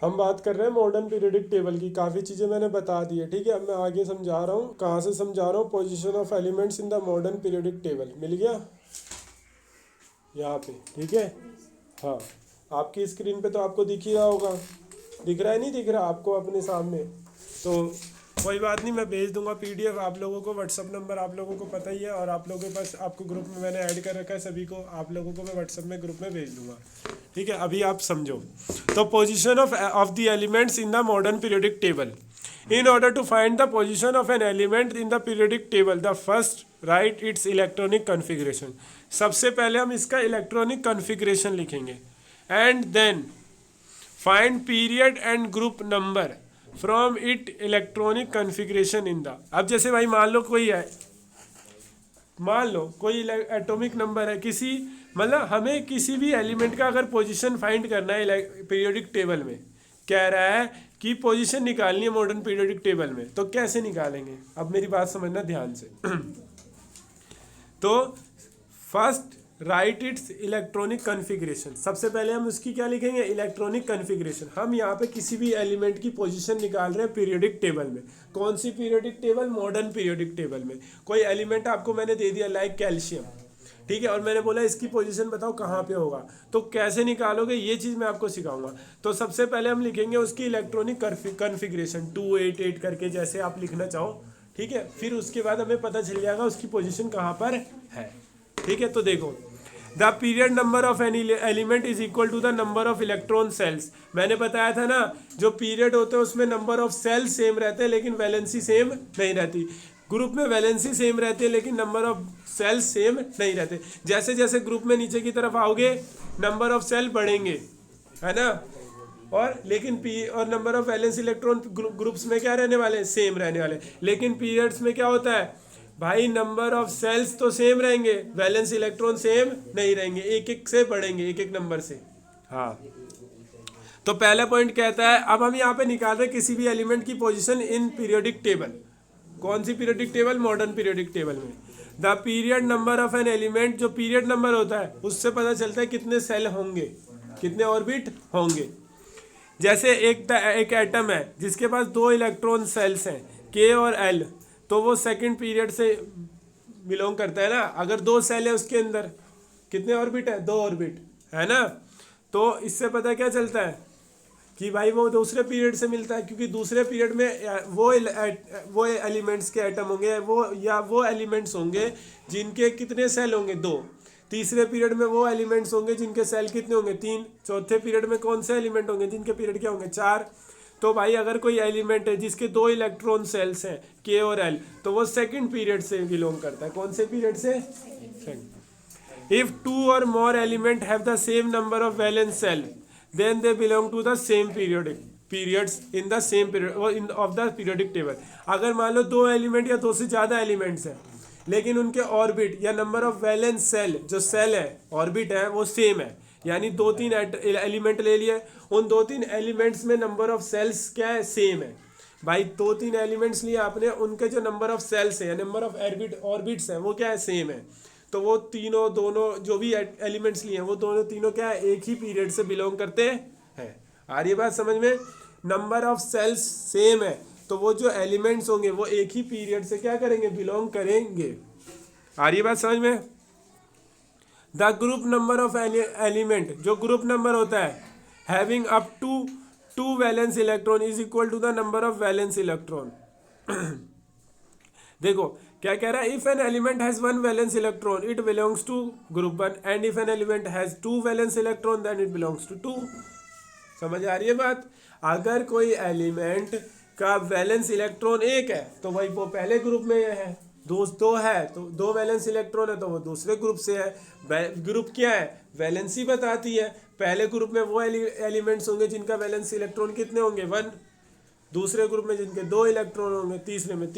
हम बात कर रहे हैं मॉडर्न पीरियोडिक टेबल की। काफ़ी चीज़ें मैंने बता दी है, ठीक है। अब मैं आगे समझा रहा हूँ, कहाँ से समझा रहा हूँ। Position of elements in the modern periodic table मिल गया यहाँ पे, ठीक है। हाँ, आपकी स्क्रीन पे तो आपको दिख ही रहा होगा। दिख रहा है नहीं दिख रहा आपको अपने सामने? तो कोई बात नहीं, मैं भेज दूंगा पीडीएफ आप लोगों को। व्हाट्सअप नंबर आप लोगों को पता ही है, और आप लोगों के पास आपको ग्रुप में मैंने ऐड कर रखा है सभी को। आप लोगों को मैं व्हाट्सअप में ग्रुप में भेज दूंगा, ठीक है। अभी आप समझो। तो position of the elements in the modern periodic table. In order to find the position of an element in the periodic table, the first write its electronic configuration. सबसे पहले हम इसका इलेक्ट्रॉनिक कॉन्फ़िगरेशन लिखेंगे। And then find period and group number from it electronic configuration in the. अब जैसे भाई मान लो कोई है, मान लो कोई एटॉमिक नंबर है किसी, मतलब हमें किसी भी एलिमेंट का अगर पोजीशन फाइंड करना है पीरियोडिक टेबल में, कह रहा है कि पोजीशन निकालनी है मॉडर्न पीरियोडिक टेबल में, तो कैसे निकालेंगे? अब मेरी बात समझना ध्यान से। तो first right it's electronic configuration. सबसे पहले हम उसकी क्या लिखेंगे? Electronic configuration. हम यहाँ पे किसी भी एलिमेंट की पोजीशन निकाल रहे हैं पीरियोडिक टेबल में। कौन सी periodic table? Modern periodic table में। कोई एलिमेंट आपको मैंने दे दिया लाइक कैल्शियम, ठीक है, और मैंने बोला इसकी पोजीशन बताओ कहाँ पे होगा, तो कैसे निकालोगे ये चीज़ मैं आपको सिखाऊंगा। तो सबसे पहले हम लिखेंगे उसकी इलेक्ट्रॉनिक कॉन्फ़िगरेशन 288 करके, जैसे आप लिखना चाहो, ठीक है। फिर उसके बाद हमें पता चल जाएगा उसकी पोजीशन कहाँ पर है, ठीक है। तो देखो, the period number of any element is equal to the number of electron shells. मैंने बताया था ना, जो पीरियड होते हैं उसमें नंबर ऑफ सेल्स सेम रहते हैं लेकिन वैलेंसी सेम नहीं रहती। ग्रुप में वैलेंसी सेम रहती है लेकिन नंबर ऑफ सेल्स सेम नहीं रहते। जैसे जैसे ग्रुप में नीचे की तरफ आओगे नंबर ऑफ सेल बढ़ेंगे, है ना, और लेकिन पी और number of valence electron groups में क्या रहने वाले हैं? सेम रहने वाले। लेकिन पीरियड्स में क्या होता है भाई? नंबर ऑफ सेल्स तो सेम रहेंगे, वैलेंस इलेक्ट्रॉन सेम नहीं रहेंगे, एक एक से बढ़ेंगे, एक एक नंबर से। हाँ, तो पहला पॉइंट कहता है, अब हम यहाँ पे निकाल रहे किसी भी एलिमेंट की पोजीशन इन पीरियोडिक टेबल। कौन सी periodic table? Modern periodic table में। The period number of an element, जो पीरियड नंबर होता है उससे पता चलता है कितने सेल होंगे, कितने ऑर्बिट होंगे। जैसे एक एटम है जिसके पास 2 इलेक्ट्रॉन सेल्स हैं, के और एल, तो वो सेकंड पीरियड से बिलोंग करता है ना। अगर 2 सेल है उसके अंदर कितने ऑर्बिट है? 2 ऑर्बिट, है ना। तो इससे पता क्या चलता है कि भाई वो दूसरे पीरियड से मिलता है, क्योंकि दूसरे पीरियड में वो एलिमेंट्स के एटम होंगे, वो एलिमेंट्स होंगे जिनके कितने सेल होंगे? 2। तीसरे पीरियड में वो एलिमेंट्स होंगे जिनके सेल कितने होंगे? 3। चौथे पीरियड में कौन से एलिमेंट होंगे जिनके पीरियड क्या होंगे? 4। तो भाई अगर कोई एलिमेंट है जिसके 2 इलेक्ट्रॉन सेल्स हैं, के और एल, तो वो सेकंड पीरियड से बिलोंग करता है। कौन से पीरियड से? सेकंड। इफ 2 और more element have the same number of valence shell, then they belong to the same periods in the same period of the periodic table। अगर मान लो 2 एलिमेंट या 2 से ज़्यादा एलिमेंट्स हैं लेकिन उनके ऑर्बिट या नंबर ऑफ वैलेंस सेल, जो सेल है ऑर्बिट है, वो सेम है, यानी 2-3 एलिमेंट ले लिए, उन 2-3 एलिमेंट्स में नंबर ऑफ सेल्स क्या है? सेम है। भाई 2-3 एलिमेंट्स लिए आपने, उनके जो नंबर ऑफ सेल्स है, नंबर ऑफ ऑर्बिट्स हैं, वो क्या है? सेम है। तो वो दोनों जो भी एलिमेंट्स लिए हैं वो तीनों क्या है? एक ही पीरियड से बिलोंग करते हैं। आ रही है बात समझ में? नंबर ऑफ सेल्स सेम है तो वो जो एलिमेंट्स होंगे वो एक ही पीरियड से क्या करेंगे? बिलोंग करेंगे। आ रही है बात समझ में? The group number of element, जो ग्रुप नंबर होता है, having up to 2 valence electron is equal to the number of valence electron. देखो क्या कह रहा है? If an element has 1 valence electron it belongs to group 1, and if an element has 2 valence electron then it belongs to 2। समझ आ रही है बात? अगर कोई एलिमेंट का वैलेंस इलेक्ट्रॉन 1 है तो भाई वो पहले ग्रुप में है, 2 है तो 2 वैलेंस इलेक्ट्रॉन है तो वो दूसरे ग्रुप से है। ग्रुप क्या है? वैलेंसी बताती है। पहले ग्रुप में वो एलिमेंट्स होंगे जिनका वैलेंस इलेक्ट्रॉन कितने होंगे? 1। दूसरे ग्रुप में जिनके 2 इलेक्ट्रॉन होंगे, तीसरे में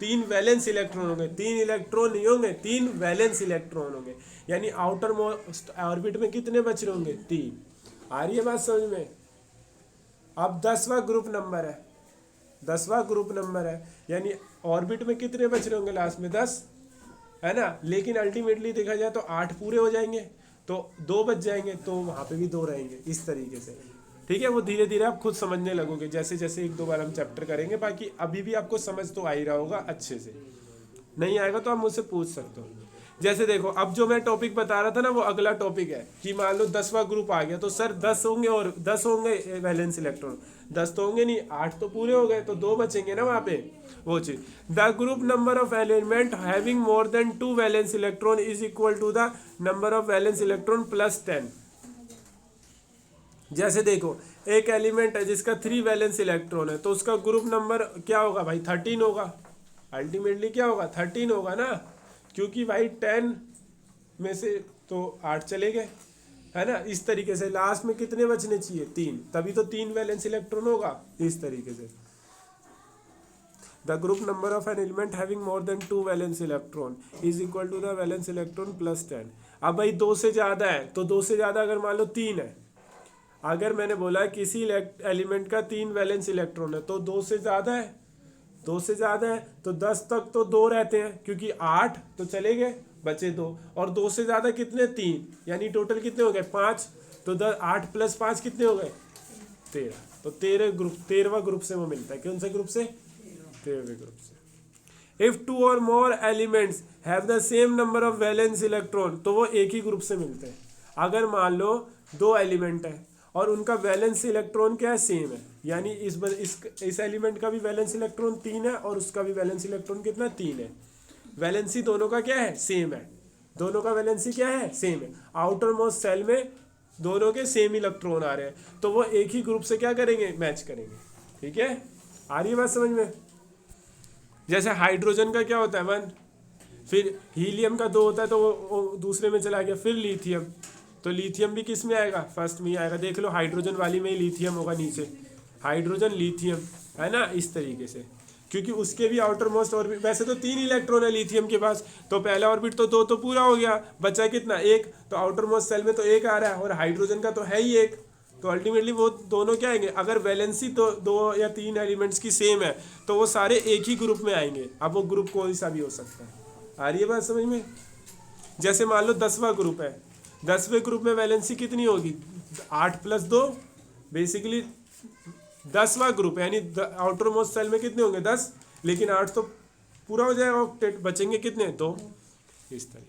3 वैलेंस इलेक्ट्रॉन होंगे। 3 इलेक्ट्रॉन नहीं होंगे, 3 वैलेंस इलेक्ट्रॉन होंगे, यानी आउटर मोस्ट ऑर्बिट में कितने बच रहे होंगे? 3। आ रही है बात समझ में? अब 10वां ग्रुप नंबर है, 10वां ग्रुप नंबर है, यानी ऑर्बिट में कितने बच रहे होंगे? लास्ट में 10, है ना। लेकिन अल्टीमेटली देखा जाए तो 8 पूरे हो जाएंगे, तो 2 बच जाएंगे, तो वहाँ पे भी 2 रहेंगे, इस तरीके से, ठीक है, वो धीरे धीरे आप खुद समझने लगोगे जैसे जैसे एक दो बार हम चैप्टर करेंगे। बाकी अभी भी आपको समझ तो आ ही रहा होगा अच्छे से, नहीं आएगा तो आप मुझसे पूछ सकते हो। जैसे देखो अब जो मैं टॉपिक बता रहा था ना वो अगला टॉपिक है कि मान लो 10वां ग्रुप आ गया तो सर 10 होंगे और 10 होंगे वैलेंस इलेक्ट्रॉन, 10 तो होंगे नहीं, 8 तो पूरे हो गए तो 2 बचेंगे ना वहां पे। वो चीज, the group number of element having more than 2 valence electron is equal to the number of valence electron plus 10। जैसे देखो एक एलिमेंट है जिसका 3 वैलेंस इलेक्ट्रॉन है तो उसका ग्रुप नंबर क्या होगा भाई, 13 होगा। अल्टीमेटली क्या होगा, 13 होगा ना, क्योंकि भाई 10 में से तो 8 चले गए, है ना। इस तरीके से लास्ट में कितने बचने चाहिए, 3, तभी तो 3 वैलेंस इलेक्ट्रॉन होगा। इस तरीके से the group number of an element having more than 2 valence electron is equal to the valence electron plus 10। अब भाई 2 से ज़्यादा है तो 2 से ज़्यादा अगर मान लो 3 है, अगर मैंने बोला किसी एलिमेंट का 3 वैलेंस इलेक्ट्रॉन है तो 2 से ज़्यादा है, 2 से ज़्यादा है तो 10 तक तो 2 रहते हैं, क्योंकि 8 तो चले गए बचे 2, और 2 से ज़्यादा कितने, 3, यानी टोटल कितने हो गए 5। तो 8 प्लस 5 कितने हो गए, 13। तो 13वां ग्रुप से वो मिलता है। कौन से ग्रुप से, 13वें ग्रुप से। इफ 2 और more elements have the same number of valence electron, तो वो एक ही ग्रुप से मिलते हैं। अगर मान लो 2 एलिमेंट है और उनका वैलेंस इलेक्ट्रॉन क्या है, सेम है, यानी इस एलिमेंट का भी वैलेंस इलेक्ट्रॉन 3 है और उसका भी वैलेंस इलेक्ट्रॉन कितना, 3 है। वैलेंसी दोनों का क्या है, सेम है, दोनों का वैलेंसी क्या है, सेम है। आउटर मोस्ट सेल में दोनों के सेम इलेक्ट्रॉन आ रहे हैं तो वो एक ही ग्रुप से क्या करेंगे, मैच करेंगे। ठीक है, आ रही है बात समझ में। जैसे हाइड्रोजन का क्या होता है 1, फिर हीलियम का 2 होता है तो वो दूसरे में चला गया, फिर लिथियम, तो लिथियम भी किस में आएगा, फर्स्ट में ही आएगा। देख लो हाइड्रोजन वाली में ही लिथियम होगा नीचे, हाइड्रोजन लिथियम, है ना, इस तरीके से, क्योंकि उसके भी आउटर मोस्ट ऑर्बिट, वैसे तो 3 इलेक्ट्रॉन है लिथियम के पास, तो पहला ऑर्बिट तो 2 तो पूरा हो गया, बचा कितना, 1, तो आउटर मोस्ट सेल में तो 1 आ रहा है और हाइड्रोजन का तो है ही 1, तो अल्टीमेटली वो दोनों क्या आएंगे, अगर वैलेंसी तो 2 या 3 एलिमेंट्स की सेम है तो वो सारे एक ही ग्रुप में आएंगे। अब वो ग्रुप कोई सा भी हो सकता है। आ रही है बात समझ में। जैसे मान लो 10वां ग्रुप है, 10वें ग्रुप में वैलेंसी कितनी होगी, 8 प्लस 2, बेसिकली 10वां ग्रुप है, यानी आउटर मोस्ट सेल में कितने होंगे, 10, लेकिन 8 तो पूरा हो जाएगा, ऑक्टेट बचेंगे कितने, 2। इस तरीके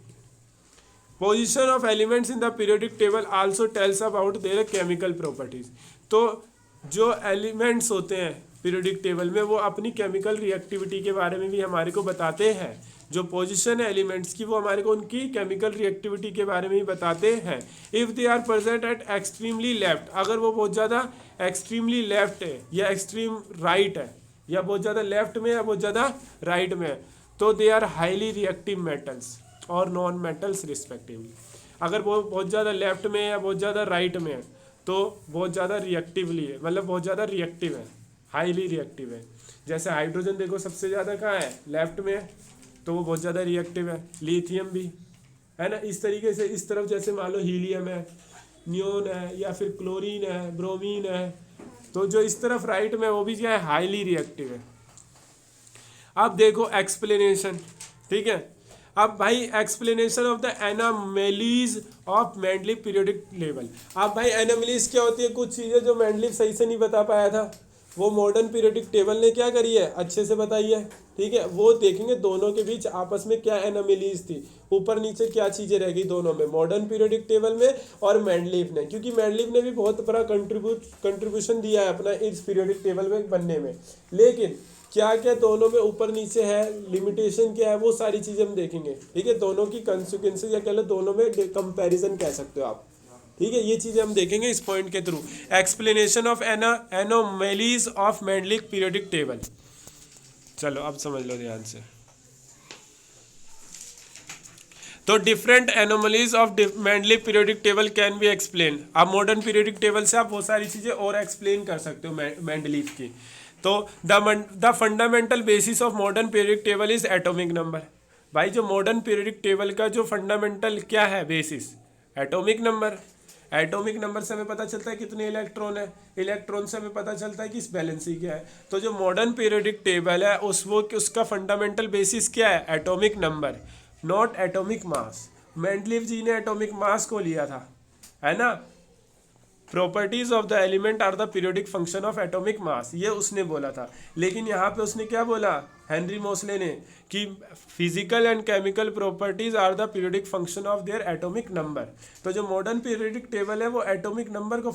position of elements in the periodic table also tells about their chemical properties. तो जो एलिमेंट्स होते हैं पीरियोडिक टेबल में वो अपनी केमिकल रिएक्टिविटी के बारे में भी हमारे को बताते हैं। जो पोजीशन है एलिमेंट्स की वो हमारे को उनकी केमिकल रिएक्टिविटी के बारे में भी बताते हैं। If they are present at extremely left, अगर वो बहुत ज़्यादा एक्सट्रीमली लेफ्ट है या एक्सट्रीम राइट है, या बहुत ज़्यादा लेफ्ट में या बहुत ज़्यादा राइट में है, तो they are highly reactive metals और नॉन मेटल्स रिस्पेक्टिवली। अगर वो बहुत ज़्यादा लेफ्ट में है या बहुत ज़्यादा राइट में है तो बहुत ज़्यादा रिएक्टिवली है, मतलब बहुत ज़्यादा रिएक्टिव है, हाईली रिएक्टिव है। जैसे हाइड्रोजन देखो सबसे ज़्यादा कहाँ है, लेफ्ट में है, तो वो बहुत ज़्यादा रिएक्टिव है। लिथियम भी है ना, इस तरीके से। इस तरफ जैसे मान लो हीलियम है, नियोन है, या फिर क्लोरीन है, ब्रोमीन है, तो जो इस तरफ राइट में वो भी क्या है, हाईली रिएक्टिव है। अब देखो एक्सप्लेनेशन, ठीक है। अब भाई explanation of the anomalies of Mendeleev periodic table. अब भाई एनामेलीज क्या होती है, कुछ चीज़ें जो मेंडलीव सही से नहीं बता पाया था वो मॉडर्न पीरियोडिक टेबल ने क्या करी है, अच्छे से बताई है। ठीक है, वो देखेंगे दोनों के बीच आपस में क्या एनामेलीज थी, ऊपर नीचे क्या चीज़ें रह गई दोनों में, मॉडर्न पीरियोडिक टेबल में और मेंडलीव ने, क्योंकि मेंडलीव ने भी बहुत बड़ा कंट्रीब्यूशन दिया है अपना इस पीरियोडिक टेबल में बनने में। लेकिन क्या क्या दोनों में ऊपर नीचे है, लिमिटेशन क्या है, वो सारी चीज़ें हम देखेंगे। ठीक है, दोनों की कंसिक्वेंसेज या कह लो दोनों में कंपैरिजन कह सकते हो आप। ठीक है, ये चीज़ें हम देखेंगे इस पॉइंट के थ्रू। Explanation of anomalies of Mendeleev periodic table. चलो अब समझ लो ध्यान से। तो different anomalies of Mendeleev periodic table can be explain. अब मॉडर्न पीरियोडिक टेबल से आप बहुत सारी चीज़ें और एक्सप्लेन कर सकते हो मेंडलीव की। तो the fundamental basis of modern periodic table is atomic number. भाई जो मॉडर्न पीरियोडिक टेबल का जो फंडामेंटल क्या है basis, atomic number. Atomic number से हमें पता चलता है कितने इलेक्ट्रॉन है, इलेक्ट्रॉन से हमें पता चलता है कि इस बैलेंसी क्या है। तो जो मॉडर्न पीरियोडिक टेबल है उसका फंडामेंटल बेसिस क्या है, atomic number, not atomic mass. Mendeleev ji ने एटॉमिक मास को लिया था, है ना, properties of the element are the periodic function of atomic mass, ये उसने बोला था। लेकिन यहाँ पे उसने क्या बोला हेनरी मोसले ने कि physical and chemical properties are the periodic function of their atomic number. तो जो मॉडर्न पीरियोडिक टेबल है वो एटॉमिक नंबर को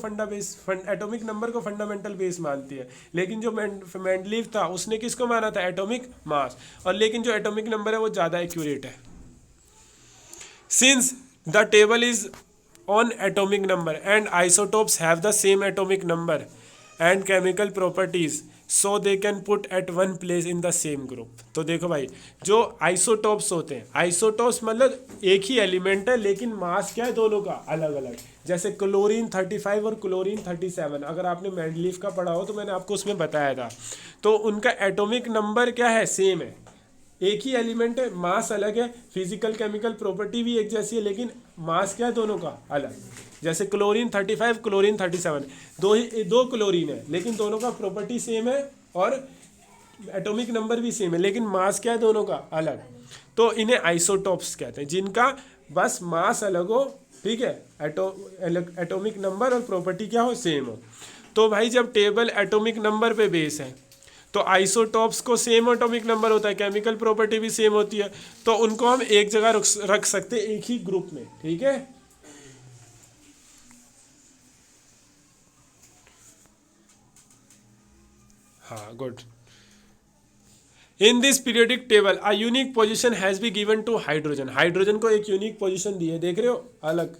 एटॉमिक नंबर को फंडामेंटल बेस मानती है, लेकिन जो मेंडलीव था उसने किसको माना था, एटॉमिक मास। और लेकिन जो एटॉमिक नंबर है वो ज़्यादा एक्यूरेट है। Since the table is on atomic number and isotopes have the same atomic number and chemical properties, so they can put at one place in the same group। तो देखो भाई, जो isotopes होते हैं, आइसोटोप्स मतलब एक ही element है लेकिन मास क्या है दोनों का अलग अलग। जैसे क्लोरीन 35 और क्लोरीन 37, अगर आपने मेंडलीव का पढ़ा हो तो मैंने आपको उसमें बताया था। तो उनका एटॉमिक नंबर क्या है, सेम है, एक ही एलिमेंट है, मास अलग है, फिजिकल केमिकल प्रॉपर्टी भी एक जैसी है, लेकिन मास क्या है दोनों का अलग। जैसे क्लोरीन 35 क्लोरीन 37, दो क्लोरीन है लेकिन दोनों का प्रॉपर्टी सेम है और एटॉमिक नंबर भी सेम है, लेकिन मास क्या है दोनों का अलग। तो इन्हें आइसोटोप्स कहते हैं, जिनका बस मास अलग हो, ठीक है, एटॉमिक नंबर और प्रॉपर्टी क्या हो, सेम हो। तो भाई जब टेबल एटॉमिक नंबर पे बेस है तो आइसोटॉप्स को सेम एटॉमिक नंबर होता है, केमिकल प्रॉपर्टी भी सेम होती है, तो उनको हम एक जगह रख सकते हैं एक ही ग्रुप में, ठीक है। हाँ good. In this periodic table a unique position has be given to hydrogen, hydrogen को एक यूनिक पोजीशन दी है, देख रहे हो अलग,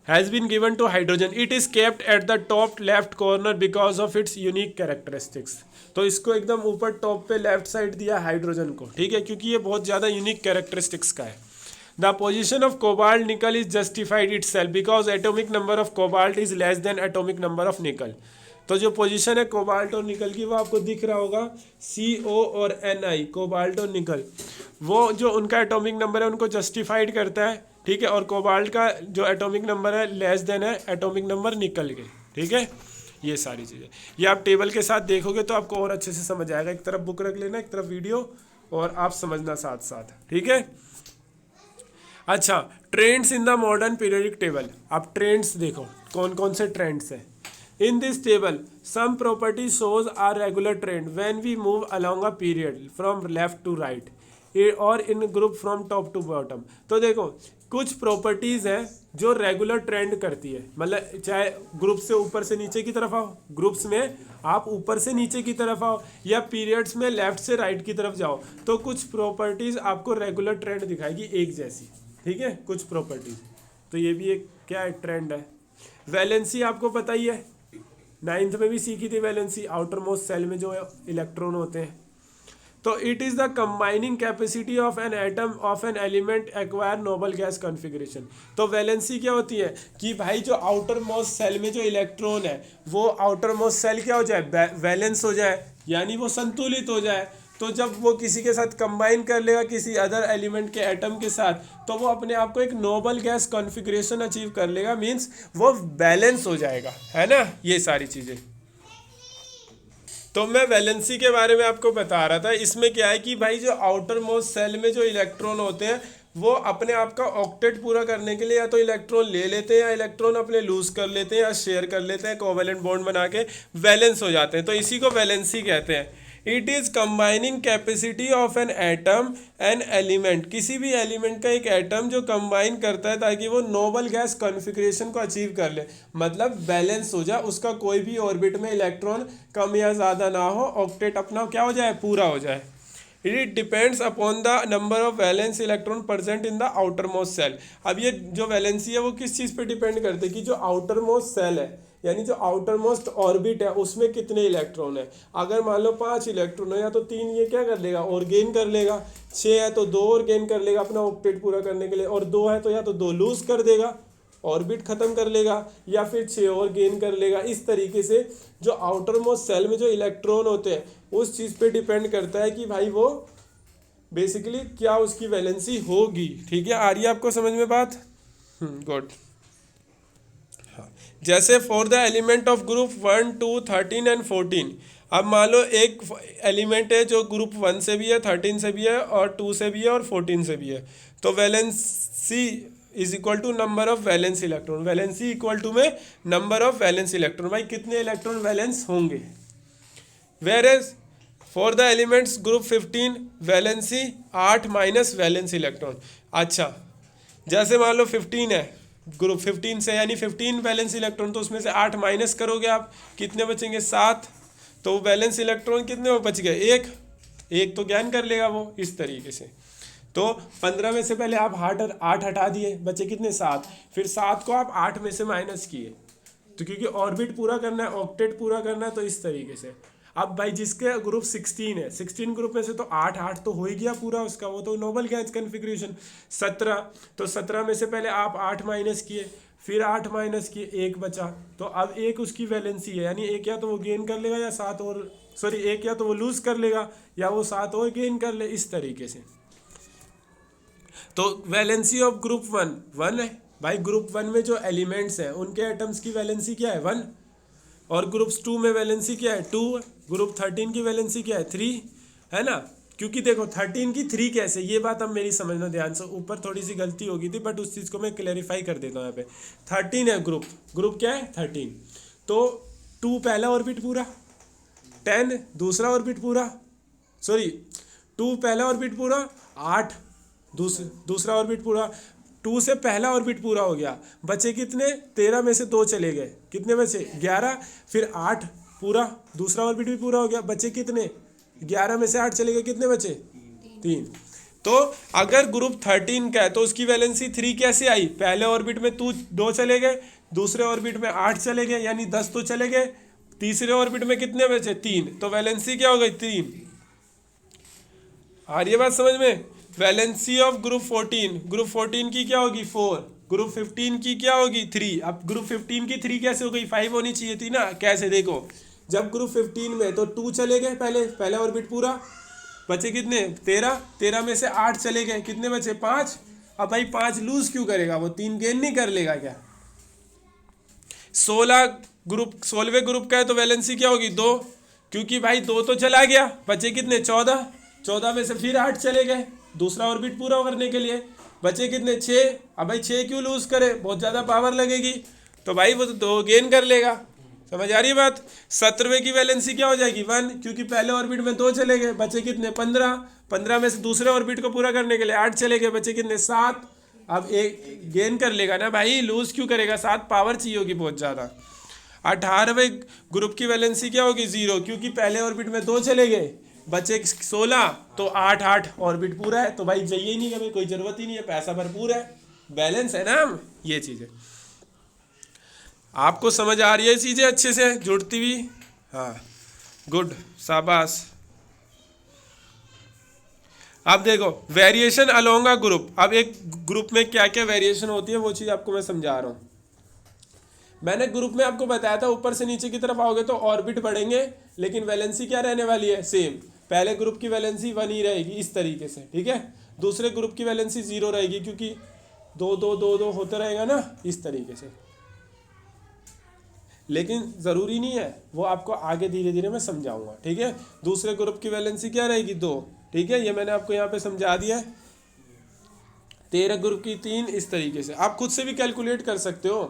has been given to hydrogen, it is kept at the top left corner because of its unique characteristics। तो इसको एकदम ऊपर टॉप पे लेफ्ट साइड दिया हाइड्रोजन को, ठीक है, क्योंकि ये बहुत ज़्यादा यूनिक कैरेक्टरिस्टिक्स का है। The position of cobalt nickel is justified it self because atomic number of cobalt is less than atomic number of निकल। तो जो पोजीशन है कोबाल्ट और निकल की वो आपको दिख रहा होगा, CO और Ni, कोबाल्ट और निकल, वो जो उनका एटॉमिक नंबर है उनको जस्टिफाइड करता है, ठीक है। और कोबाल्ट का जो एटॉमिक नंबर है लेस देन है एटॉमिक नंबर निकल के, ठीक है। ये सारी चीज़ें ये आप टेबल के साथ देखोगे तो आपको और अच्छे से समझ आएगा। एक तरफ बुक रख लेना, एक तरफ वीडियो, और आप समझना साथ साथ, ठीक है। अच्छा, trends in the modern periodic table. आप ट्रेंड्स देखो कौन कौन से ट्रेंड्स हैं। In this table, some property shows a regular trend when we move along a period from left to right or in group from top to bottom। तो देखो कुछ properties हैं जो रेगुलर ट्रेंड करती है, मतलब चाहे ग्रुप से ऊपर से नीचे की तरफ आओ, ग्रुप्स में आप ऊपर से नीचे की तरफ आओ, या पीरियड्स में लेफ्ट से राइट की तरफ जाओ, तो कुछ प्रॉपर्टीज़ आपको रेगुलर ट्रेंड दिखाएगी एक जैसी, ठीक है, कुछ प्रॉपर्टीज़। तो ये भी एक क्या है, ट्रेंड है। वैलेंसी आपको पता ही है, 9th में भी सीखी थी वैलेंसी, आउटर मोस्ट सेल में जो इलेक्ट्रॉन होते हैं। तो it is the combining capacity of an atom of an element acquire noble gas configuration. तो वैलेंसी क्या होती है कि भाई जो आउटर मोस्ट सेल में जो इलेक्ट्रॉन है वो आउटर मोस्ट सेल क्या हो जाए, वैलेंस हो जाए, यानी वो संतुलित हो जाए। तो जब वो किसी के साथ कंबाइन कर लेगा किसी अदर एलिमेंट के एटम के साथ, तो वो अपने आप को एक नोबल गैस कॉन्फ़िगरेशन अचीव कर लेगा, मींस वो बैलेंस हो जाएगा, है ना, ये सारी चीज़ें। तो मैं वैलेंसी के बारे में आपको बता रहा था। इसमें क्या है कि भाई जो आउटर मोस्ट सेल में जो इलेक्ट्रॉन होते हैं वो अपने आप का ऑक्टेट पूरा करने के लिए या तो इलेक्ट्रॉन ले लेते हैं या इलेक्ट्रॉन अपने लूज कर लेते हैं या शेयर कर लेते हैं, कोवेलेंट बॉन्ड बना के वैलेंस हो जाते हैं। तो इसी को वैलेंसी कहते हैं। It is combining capacity of an atom an element, किसी भी एलिमेंट का एक एटम जो कंबाइन करता है ताकि वो नोबल गैस कॉन्फ़िगरेशन को अचीव कर ले, मतलब बैलेंस हो जाए, उसका कोई भी ऑर्बिट में इलेक्ट्रॉन कम या ज़्यादा ना हो, ऑक्टेट अपना क्या हो जाए, पूरा हो जाए। It depends upon the number of valence electron present in the outer most shell. अब ये जो वैलेंसी है वो किस चीज़ पे डिपेंड करते हैं कि जो आउटर मोस्ट सेल है, यानी जो आउटर मोस्ट ऑर्बिट है, उसमें कितने इलेक्ट्रॉन है। अगर मान लो 5 इलेक्ट्रॉन है, या तो 3 ये क्या कर लेगा, और गेन कर लेगा, 6 है तो 2 और गेन कर लेगा अपना ऑक्टेट पूरा करने के लिए, और 2 है तो या तो 2 लूज कर देगा, ऑर्बिट ख़त्म कर लेगा, या फिर 6 और गेन कर लेगा। इस तरीके से जो आउटर मोस्ट सेल में जो इलेक्ट्रॉन होते हैं उस चीज़ पे डिपेंड करता है कि भाई वो बेसिकली क्या उसकी वैलेंसी होगी। ठीक है, आ रही है आपको समझ में बात? गुड। जैसे for the element of group 1, 2, 13 and 14, अब मान लो एक एलिमेंट है जो ग्रुप 1 से भी है, 13 से भी है, और 2 से भी है, और 14 से भी है। तो valency is equal to number of valence electron, valency equal to में नंबर ऑफ वैलेंस इलेक्ट्रॉन, भाई कितने इलेक्ट्रॉन वैलेंस होंगे। Whereas for the elements group 15 valency 8 minus valence electron. अच्छा, जैसे मान लो 15 है ग्रुप 15 से, यानी 15 वैलेंस इलेक्ट्रॉन, तो उसमें से 8 माइनस करोगे आप, कितने बचेंगे 7, तो वैलेंस इलेक्ट्रॉन कितने में बच गए, एक तो ज्ञान कर लेगा वो इस तरीके से। तो 15 में से पहले आप 8 हटा दिए, बचे कितने 7, फिर 7 को आप 8 में से माइनस किए, तो क्योंकि ऑर्बिट पूरा करना है, ऑक्टेट पूरा करना है, तो इस तरीके से। अब भाई जिसके ग्रुप 16 है, 16 ग्रुप में से तो 8 तो हो ही गया पूरा उसका, वो तो नोबल गैस कन्फिग्रेशन। 17, तो 17 में से पहले आप 8 माइनस किए, फिर 8 माइनस किए, 1 बचा, तो अब 1 उसकी वैलेंसी है, यानी 1 या तो वो गेन कर लेगा या 7 और, सॉरी 1 या तो वो लूज कर लेगा या वो 7 और गेन कर ले, इस तरीके से। तो वैलेंसी ऑफ ग्रुप 1 है भाई, ग्रुप 1 में जो एलिमेंट्स हैं उनके एटम्स की वैलेंसी क्या है 1, और ग्रुप्स 2 में वैलेंसी क्या है 2, ग्रुप 13 की वैलेंसी क्या है 3, है ना। क्योंकि देखो 13 की 3 कैसे, ये बात अब मेरी समझना ध्यान से, ऊपर थोड़ी सी गलती हो गई थी बट उस चीज़ को मैं क्लैरिफाई कर देता हूँ यहाँ पे। 13 है ग्रुप क्या है 13, तो 2 पहला ऑर्बिट पूरा, 10 दूसरा ऑर्बिट पूरा, सॉरी 2 पहला ऑर्बिट पूरा, 8 दूसरा ऑर्बिट पूरा, 2 से पहला ऑर्बिट पूरा हो गया, बचे कितने 13 में से 2 चले गए, कितने बचे 11, फिर 8 पूरा, दूसरा ऑर्बिट भी पूरा हो गया, बचे कितने 11 में से 8 चले गए, कितने बचे 3। तो अगर ग्रुप 13 का है तो उसकी वैलेंसी 3 कैसे आई, पहले ऑर्बिट में 2 चले गए, दूसरे ऑर्बिट में 8 चले गए, यानी 10 तो चले गए, तीसरे ऑर्बिट में कितने बचे 3, तो वैलेंसी क्या हो गई 3। आ रही है बात समझ में। वैलेंसी ऑफ ग्रुप 14 की क्या होगी 4, ग्रुप 15 की क्या होगी 3। अब ग्रुप 15 की 3 कैसे हो गई, 5 होनी चाहिए थी ना, कैसे देखो, जब ग्रुप 15 में तो 2 चले गए, पहला ऑर्बिट पूरा, बचे कितने 13 में से 8 चले गए, कितने बचे 5। अब भाई 5 लूज क्यों करेगा, वो 3 गेन नहीं कर लेगा क्या। 16वें ग्रुप का है तो वैलेंसी क्या होगी 2, क्योंकि भाई 2 तो चला गया, बचे कितने 14 में से फिर 8 चले गए दूसरा ऑर्बिट पूरा करने के लिए, बचे कितने 6। अब भाई 6 क्यों लूज करे, बहुत ज़्यादा पावर लगेगी, तो भाई वो तो 2 गेन कर लेगा, समझ आ रही है बात। 17वें की वैलेंसी क्या हो जाएगी 1, क्योंकि पहले ऑर्बिट में 2 चले गए, बचे कितने 15 में से दूसरे ऑर्बिट को पूरा करने के लिए 8 चले गए, बचे कितने 7। अब एक गेन कर लेगा ना भाई, लूज क्यों करेगा, 7 पावर चाहिए होगी बहुत ज़्यादा। 18वें ग्रुप की वैलेंसी क्या होगी 0, क्योंकि पहले ऑर्बिट में 2 चले गए, बचे 16, तो 8 ऑर्बिट पूरा है, तो भाई चाहिए ही नहीं, हमें कोई ज़रूरत ही नहीं है, पैसा भरपूर है, बैलेंस है ना। ये चीज़ें आपको समझ आ रही है, चीज़ें अच्छे से जुड़ती हुई, हाँ गुड शाबाश। अब देखो वेरिएशन अलोंग अ ग्रुप, अब एक ग्रुप में क्या क्या वेरिएशन होती है वो चीज़ आपको मैं समझा रहा हूँ। मैंने ग्रुप में आपको बताया था ऊपर से नीचे की तरफ आओगे तो ऑर्बिट बढ़ेंगे, लेकिन वैलेंसी क्या रहने वाली है सेम, पहले ग्रुप की वैलेंसी 1 ही रहेगी इस तरीके से, ठीक है। दूसरे ग्रुप की वैलेंसी 0 रहेगी, क्योंकि 2 होता रहेगा ना इस तरीके से, लेकिन ज़रूरी नहीं है, वो आपको आगे धीरे धीरे मैं समझाऊंगा, ठीक है। दूसरे ग्रुप की वैलेंसी क्या रहेगी 2, ठीक है, ये मैंने आपको यहाँ पे समझा दिया है। 13 ग्रुप की 3, इस तरीके से आप खुद से भी कैलकुलेट कर सकते हो,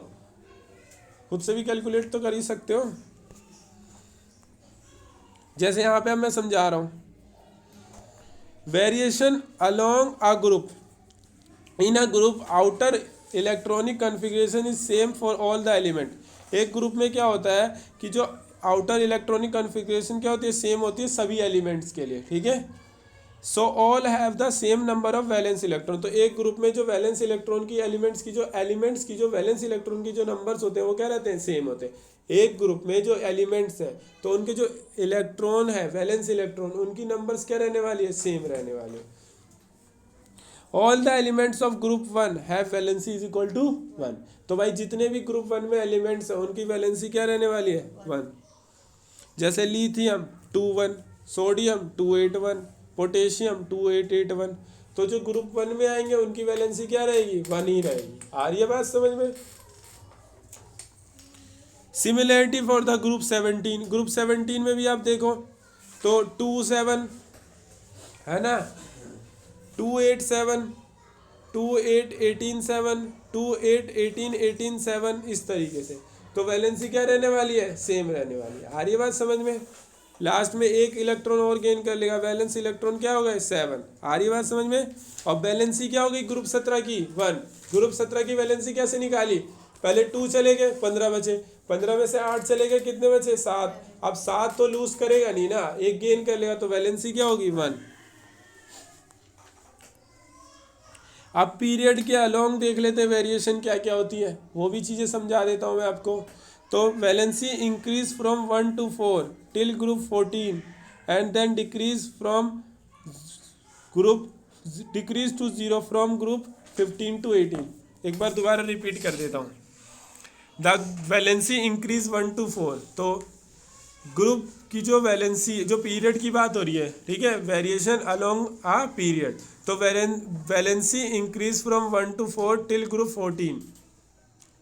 खुद से भी कैलकुलेट तो कर ही सकते हो, जैसे यहाँ पे मैं समझा रहा हूँ। Variation along a group in a group outer electronic configuration is same for all the element. एक ग्रुप में क्या होता है कि जो आउटर इलेक्ट्रॉनिक कॉन्फ़िगरेशन क्या होती है सेम होती है सभी एलिमेंट्स के लिए, ठीक है। So all have the same number of valence electron, तो एक ग्रुप में जो वैलेंस इलेक्ट्रॉन की एलिमेंट्स की जो वैलेंस इलेक्ट्रॉन की जो नंबर्स होते हैं वो क्या रहते हैं सेम होते हैं। एक ग्रुप में जो एलिमेंट्स हैं तो उनके जो इलेक्ट्रॉन है वैलेंस इलेक्ट्रॉन उनकी नंबर्स क्या रहने वाली है सेम रहने वाली है। All the elements of group 1 have valency is equal to 1, तो भाई जितने भी ग्रुप 1 में एलिमेंट्स हैं उनकी वैलेंसी क्या रहने वाली है 1। जैसे लिथियम 21, सोडियम 281, पोटेशियम 2881, तो जो ग्रुप 1 में आएंगे उनकी वैलेंसी क्या रहेगी 1 ही रहेगी। आ रही है बात समझ में। Similarity for the group 17, group 17 में भी आप देखो तो 27 है ना, 287, 28 18 7 28 18 18 7 इस तरीके से। तो वैलेंसी क्या रहने वाली है, सेम रहने वाली है। आ रही है बात समझ में। लास्ट में एक इलेक्ट्रॉन और गेन कर लेगा, वैलेंस इलेक्ट्रॉन क्या होगा 7। आ रही है बात समझ में। और वैलेंसी क्या होगी ग्रुप 17 की 1। ग्रुप 17 की वैलेंसी कैसे निकाली, पहले 2 चले गए 15 बचे, 15 में से 8 चले गए कितने बचे 7। अब 7 तो लूज करेगा नहीं ना, एक गेन कर लेगा, तो वैलेंसी क्या होगी 1। अब पीरियड के अलोंग देख लेते हैं वेरिएशन क्या क्या होती है, वो भी चीज़ें समझा देता हूँ मैं आपको। तो valency increase from 1 to 4 till group 14 and then decrease from group decrease to 0 from group 15 to 18। एक बार दोबारा रिपीट कर देता हूँ। द वैलेंसी इंक्रीज 1 to 4, तो ग्रुप की जो वैलेंसी, जो पीरियड की बात हो रही है, ठीक है, वेरिएशन अलोंग आ पीरियड। तो valency increase from 1 to 4 till group 14।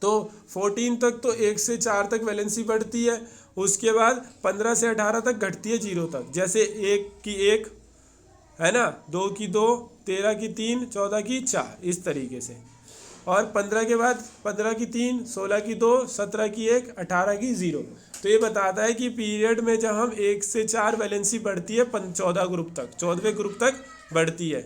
तो 14 तक तो 1 से 4 तक वैलेंसी बढ़ती है, उसके बाद 15 से 18 तक घटती है 0 तक। जैसे 1 की 1 है ना, 2 की 2, 13 की 3, 14 की 4 इस तरीके से। और 15 के बाद 15 की 3, 16 की 2, 17 की 1, 18 की 0। तो ये बताता है कि पीरियड में जब हम 1 से 4 वैलेंसी बढ़ती है 14 ग्रुप तक, 14वें ग्रुप तक बढ़ती है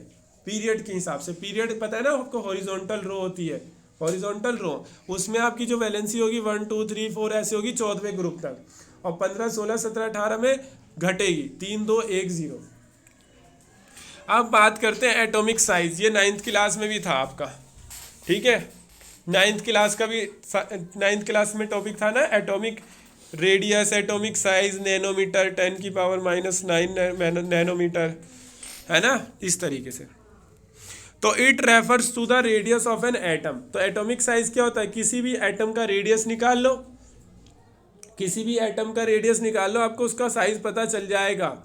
पीरियड के हिसाब से। पीरियड पता है ना आपको, हॉरिजॉन्टल रो होती है, हॉरिजॉन्टल रो, उसमें आपकी जो वैलेंसी होगी 1 2 3 4 ऐसे होगी 14वें ग्रुप तक। और 15 16 17 18 में घटेगी 3 2 1 0। अब बात करते हैं एटॉमिक साइज। ये 9th क्लास में भी था आपका, ठीक है, 9th क्लास का भी 9th क्लास में टॉपिक था ना, atomic radius, atomic size, nanometer, 10 की पावर -9 नैनोमीटर, है ना, इस तरीके से। तो it refers to the radius of an atom. तो एटॉमिक साइज क्या होता है, किसी भी एटम का रेडियस निकाल लो, किसी भी एटम का रेडियस निकाल लो, आपको उसका साइज पता चल जाएगा।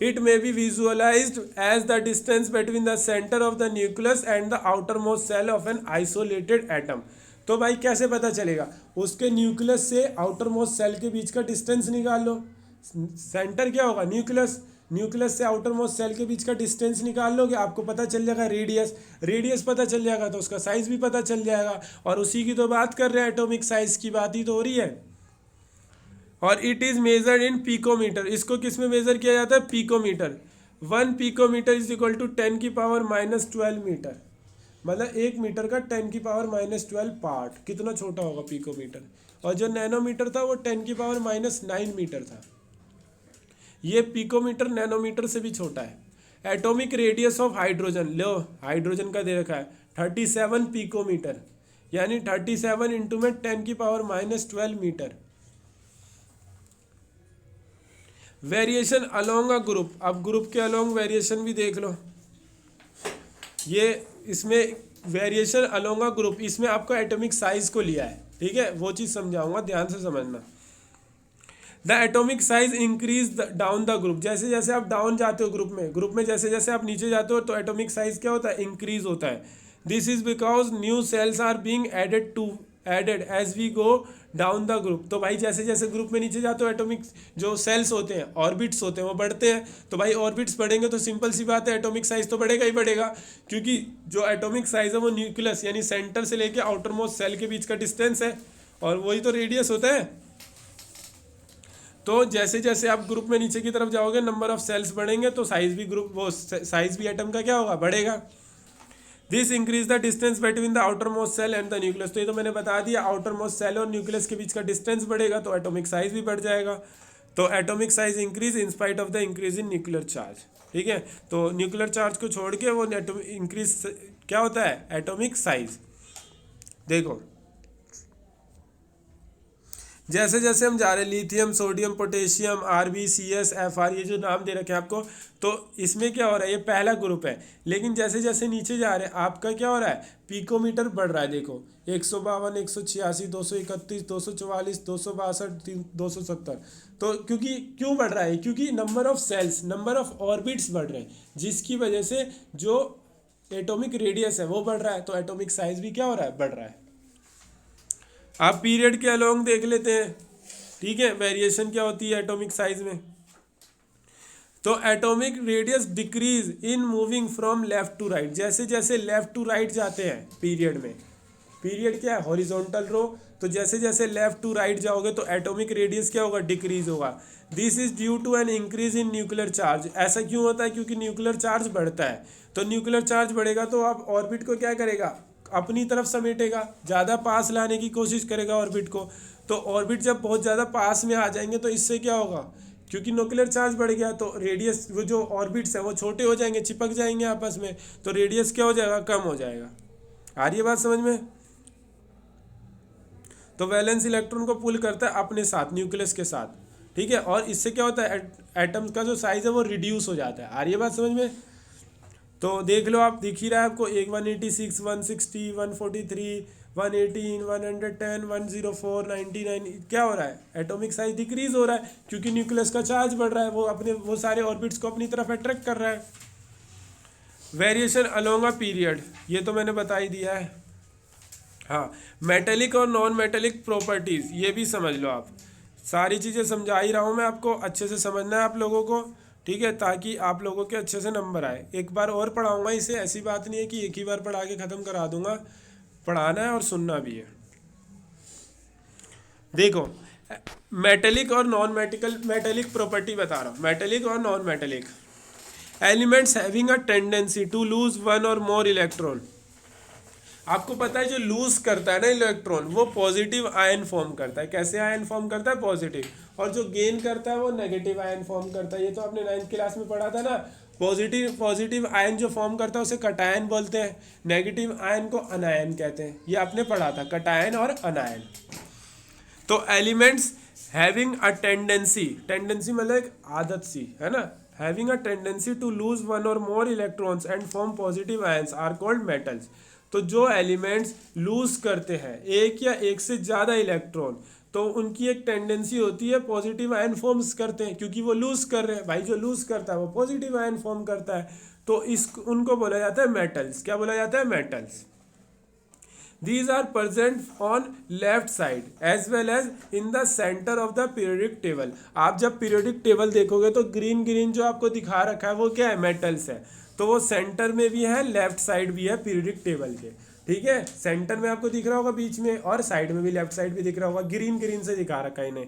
It may be visualized as the distance between the centre of the nucleus and the outer most shell of an isolated atom. तो भाई कैसे पता चलेगा, उसके न्यूक्लियस से आउटर मोस्ट सेल के बीच का डिस्टेंस निकाल लो। सेंटर क्या होगा न्यूक्लियस, न्यूक्लियस से आउटर मोस्ट सेल के बीच का डिस्टेंस निकाल लोगे, आपको पता चल जाएगा रेडियस, रेडियस पता चल जाएगा तो उसका साइज भी पता चल जाएगा। और उसी की तो बात कर रहे हैं, एटॉमिक साइज की बात ही तो हो रही है। और it is measured in picometer. इसको किस में मेजर किया जाता है, picometer. 1 picometer is equal to 10 की पावर -12 मीटर। मतलब 1 मीटर का 10 की पावर -12 पार्ट, कितना छोटा होगा पिकोमीटर। और जो नैनोमीटर था वो 10 की पावर -9 मीटर था। ये पिकोमीटर नैनोमीटर से भी छोटा है। Atomic radius of hydrogen, low hydrogen का दे रखा है 37 पिकोमीटर, यानी 37 इंटू में 10 की power -12 metre. Variation along a group. अब ग्रुप के अलोंग वेरिएशन भी देख लो। ये इसमें वेरिएशन अलोंग अ ग्रुप, इसमें आपको एटॉमिक साइज को लिया है, ठीक है, वो चीज़ समझाऊंगा, ध्यान से समझना। The atomic size increase down the group. जैसे जैसे आप डाउन जाते हो ग्रुप में जैसे जैसे आप नीचे जाते हो तो एटॉमिक साइज क्या होता है, इंक्रीज होता है। This is because new shells are being added as we go down the group. तो भाई जैसे जैसे ग्रुप में नीचे जाते हो एटॉमिक जो सेल्स होते हैं, ऑर्बिट्स होते हैं, वो बढ़ते हैं। तो भाई ऑर्बिट्स बढ़ेंगे तो सिंपल सी बात है एटॉमिक साइज तो बढ़ेगा ही बढ़ेगा, क्योंकि जो एटॉमिक साइज है वो न्यूक्लियस यानी सेंटर से लेके आउटर मोस्ट सेल के बीच का डिस्टेंस है, और वही तो रेडियस होता है। तो जैसे जैसे आप ग्रुप में नीचे की तरफ जाओगे, नंबर ऑफ सेल्स बढ़ेंगे तो साइज भी ग्रुप वो साइज भी एटम का क्या होगा, बढ़ेगा। This increase the distance between the outer most shell and the nucleus. तो ये तो मैंने बता दिया, आउटर मोस्ट सेल और न्यूक्लियस के बीच का डिस्टेंस बढ़ेगा तो एटॉमिक साइज भी बढ़ जाएगा। तो atomic size increase in spite of the increase in nuclear charge, ठीक है। तो न्यूक्लियर चार्ज को छोड़ के वो इंक्रीज क्या होता है, एटॉमिक साइज। देखो जैसे जैसे हम जा रहे हैं, lithium, sodium, potassium, RbCS, Fr, ये जो नाम दे रखे हैं आपको, तो इसमें क्या हो रहा है, ये पहला ग्रुप है। लेकिन जैसे जैसे नीचे जा रहे हैं आपका क्या हो रहा है, पिकोमीटर बढ़ रहा है। देखो 152, 186, 231, 244, 262, 270। तो क्योंकि क्यों बढ़ रहा है, क्योंकि number of shells, number of orbits बढ़ रहे हैं, जिसकी वजह से जो एटॉमिक रेडियस है वो बढ़ रहा है, तो एटॉमिक साइज भी क्या हो रहा है, बढ़ रहा है। आप पीरियड के अलोंग देख लेते हैं, ठीक है, वेरिएशन क्या होती है एटॉमिक साइज में। तो atomic radius decrease in moving from left to right, जैसे जैसे लेफ्ट टू राइट जाते हैं पीरियड में, पीरियड क्या है हॉरिजॉन्टल रो, तो जैसे जैसे लेफ्ट टू राइट जाओगे तो एटॉमिक रेडियस क्या होगा डिक्रीज होगा। This is due to an increase in nuclear charge, ऐसा क्यों होता है क्योंकि न्यूक्लियर चार्ज बढ़ता है, तो न्यूक्लियर चार्ज बढ़ेगा तो आप ऑर्बिट को क्या करेगा अपनी तरफ समेटेगा, ज़्यादा पास लाने की कोशिश करेगा ऑर्बिट को, तो ऑर्बिट जब बहुत ज़्यादा पास में आ जाएंगे तो इससे क्या होगा क्योंकि न्यूक्लियर चार्ज बढ़ गया तो रेडियस वो जो ऑर्बिट्स हैं वो छोटे हो जाएंगे, चिपक जाएंगे आपस में, तो रेडियस क्या हो जाएगा कम हो जाएगा। आ रही है बात समझ में। तो वैलेंस इलेक्ट्रॉन को पुल करता है अपने साथ न्यूक्लियस के साथ, ठीक है, और इससे क्या होता है एटम्स का जो साइज है वो रिड्यूस हो जाता है। आ रही है बात समझ में। तो देख लो आप, दिख ही रहा है आपको 186 160 143 118 110 104 99 क्या हो रहा है एटॉमिक साइज डिक्रीज हो रहा है क्योंकि न्यूक्लियस का चार्ज बढ़ रहा है, वो अपने वो सारे ऑर्बिट्स को अपनी तरफ अट्रैक्ट कर रहा है। वेरिएशन अलोंग अ पीरियड, ये तो मैंने बता ही दिया है। हाँ, मेटेलिक और नॉन मेटेलिक प्रॉपर्टीज़ ये भी समझ लो आप, सारी चीज़ें समझा ही रहा हूँ मैं आपको, अच्छे से समझना है आप लोगों को, ठीक है, ताकि आप लोगों के अच्छे से नंबर आए। एक बार और पढ़ाऊँगा इसे, ऐसी बात नहीं है कि एक ही बार पढ़ा के ख़त्म करा दूंगा, पढ़ाना है और सुनना भी है। देखो मेटेलिक और नॉन मेटेलिक प्रॉपर्टी बता रहा हूँ, मेटेलिक और non metallic elements having a tendency to lose one और मोर इलेक्ट्रॉन। आपको पता है जो लूज करता है ना इलेक्ट्रॉन वो पॉजिटिव आयन फॉर्म करता है, कैसे आयन फॉर्म करता है पॉजिटिव, और जो गेन करता है वो नेगेटिव आयन फॉर्म करता है। ये तो आपने 9th क्लास में पढ़ा था ना, पॉजिटिव आयन जो फॉर्म करता है उसे कटायन बोलते हैं, नेगेटिव आयन को अनायन कहते हैं, ये आपने पढ़ा था कटायन और अनायन। तो elements having a tendency, tendency मतलब एक आदत सी है ना, having a tendency to lose one और more electrons and form positive ions are called metals. तो जो एलिमेंट्स लूज करते हैं एक या एक से ज़्यादा इलेक्ट्रॉन, तो उनकी एक टेंडेंसी होती है पॉजिटिव आयन फॉर्म्स करते हैं, क्योंकि वो लूज कर रहे हैं भाई, जो लूज करता है वो पॉजिटिव आयन फॉर्म करता है, तो इस उनको बोला जाता है मेटल्स। क्या बोला जाता है metals. These are present on left side as well as in the center of the periodic table। आप जब पीरियोडिक टेबल देखोगे तो ग्रीन ग्रीन जो आपको दिखा रखा है वो क्या है मेटल्स है, तो वो सेंटर में भी है लेफ्ट साइड भी है पीरियोडिक टेबल के, ठीक है, सेंटर में आपको दिख रहा होगा बीच में, और साइड में भी लेफ्ट साइड भी दिख रहा होगा, ग्रीन ग्रीन से दिखा रखा है इन्हें।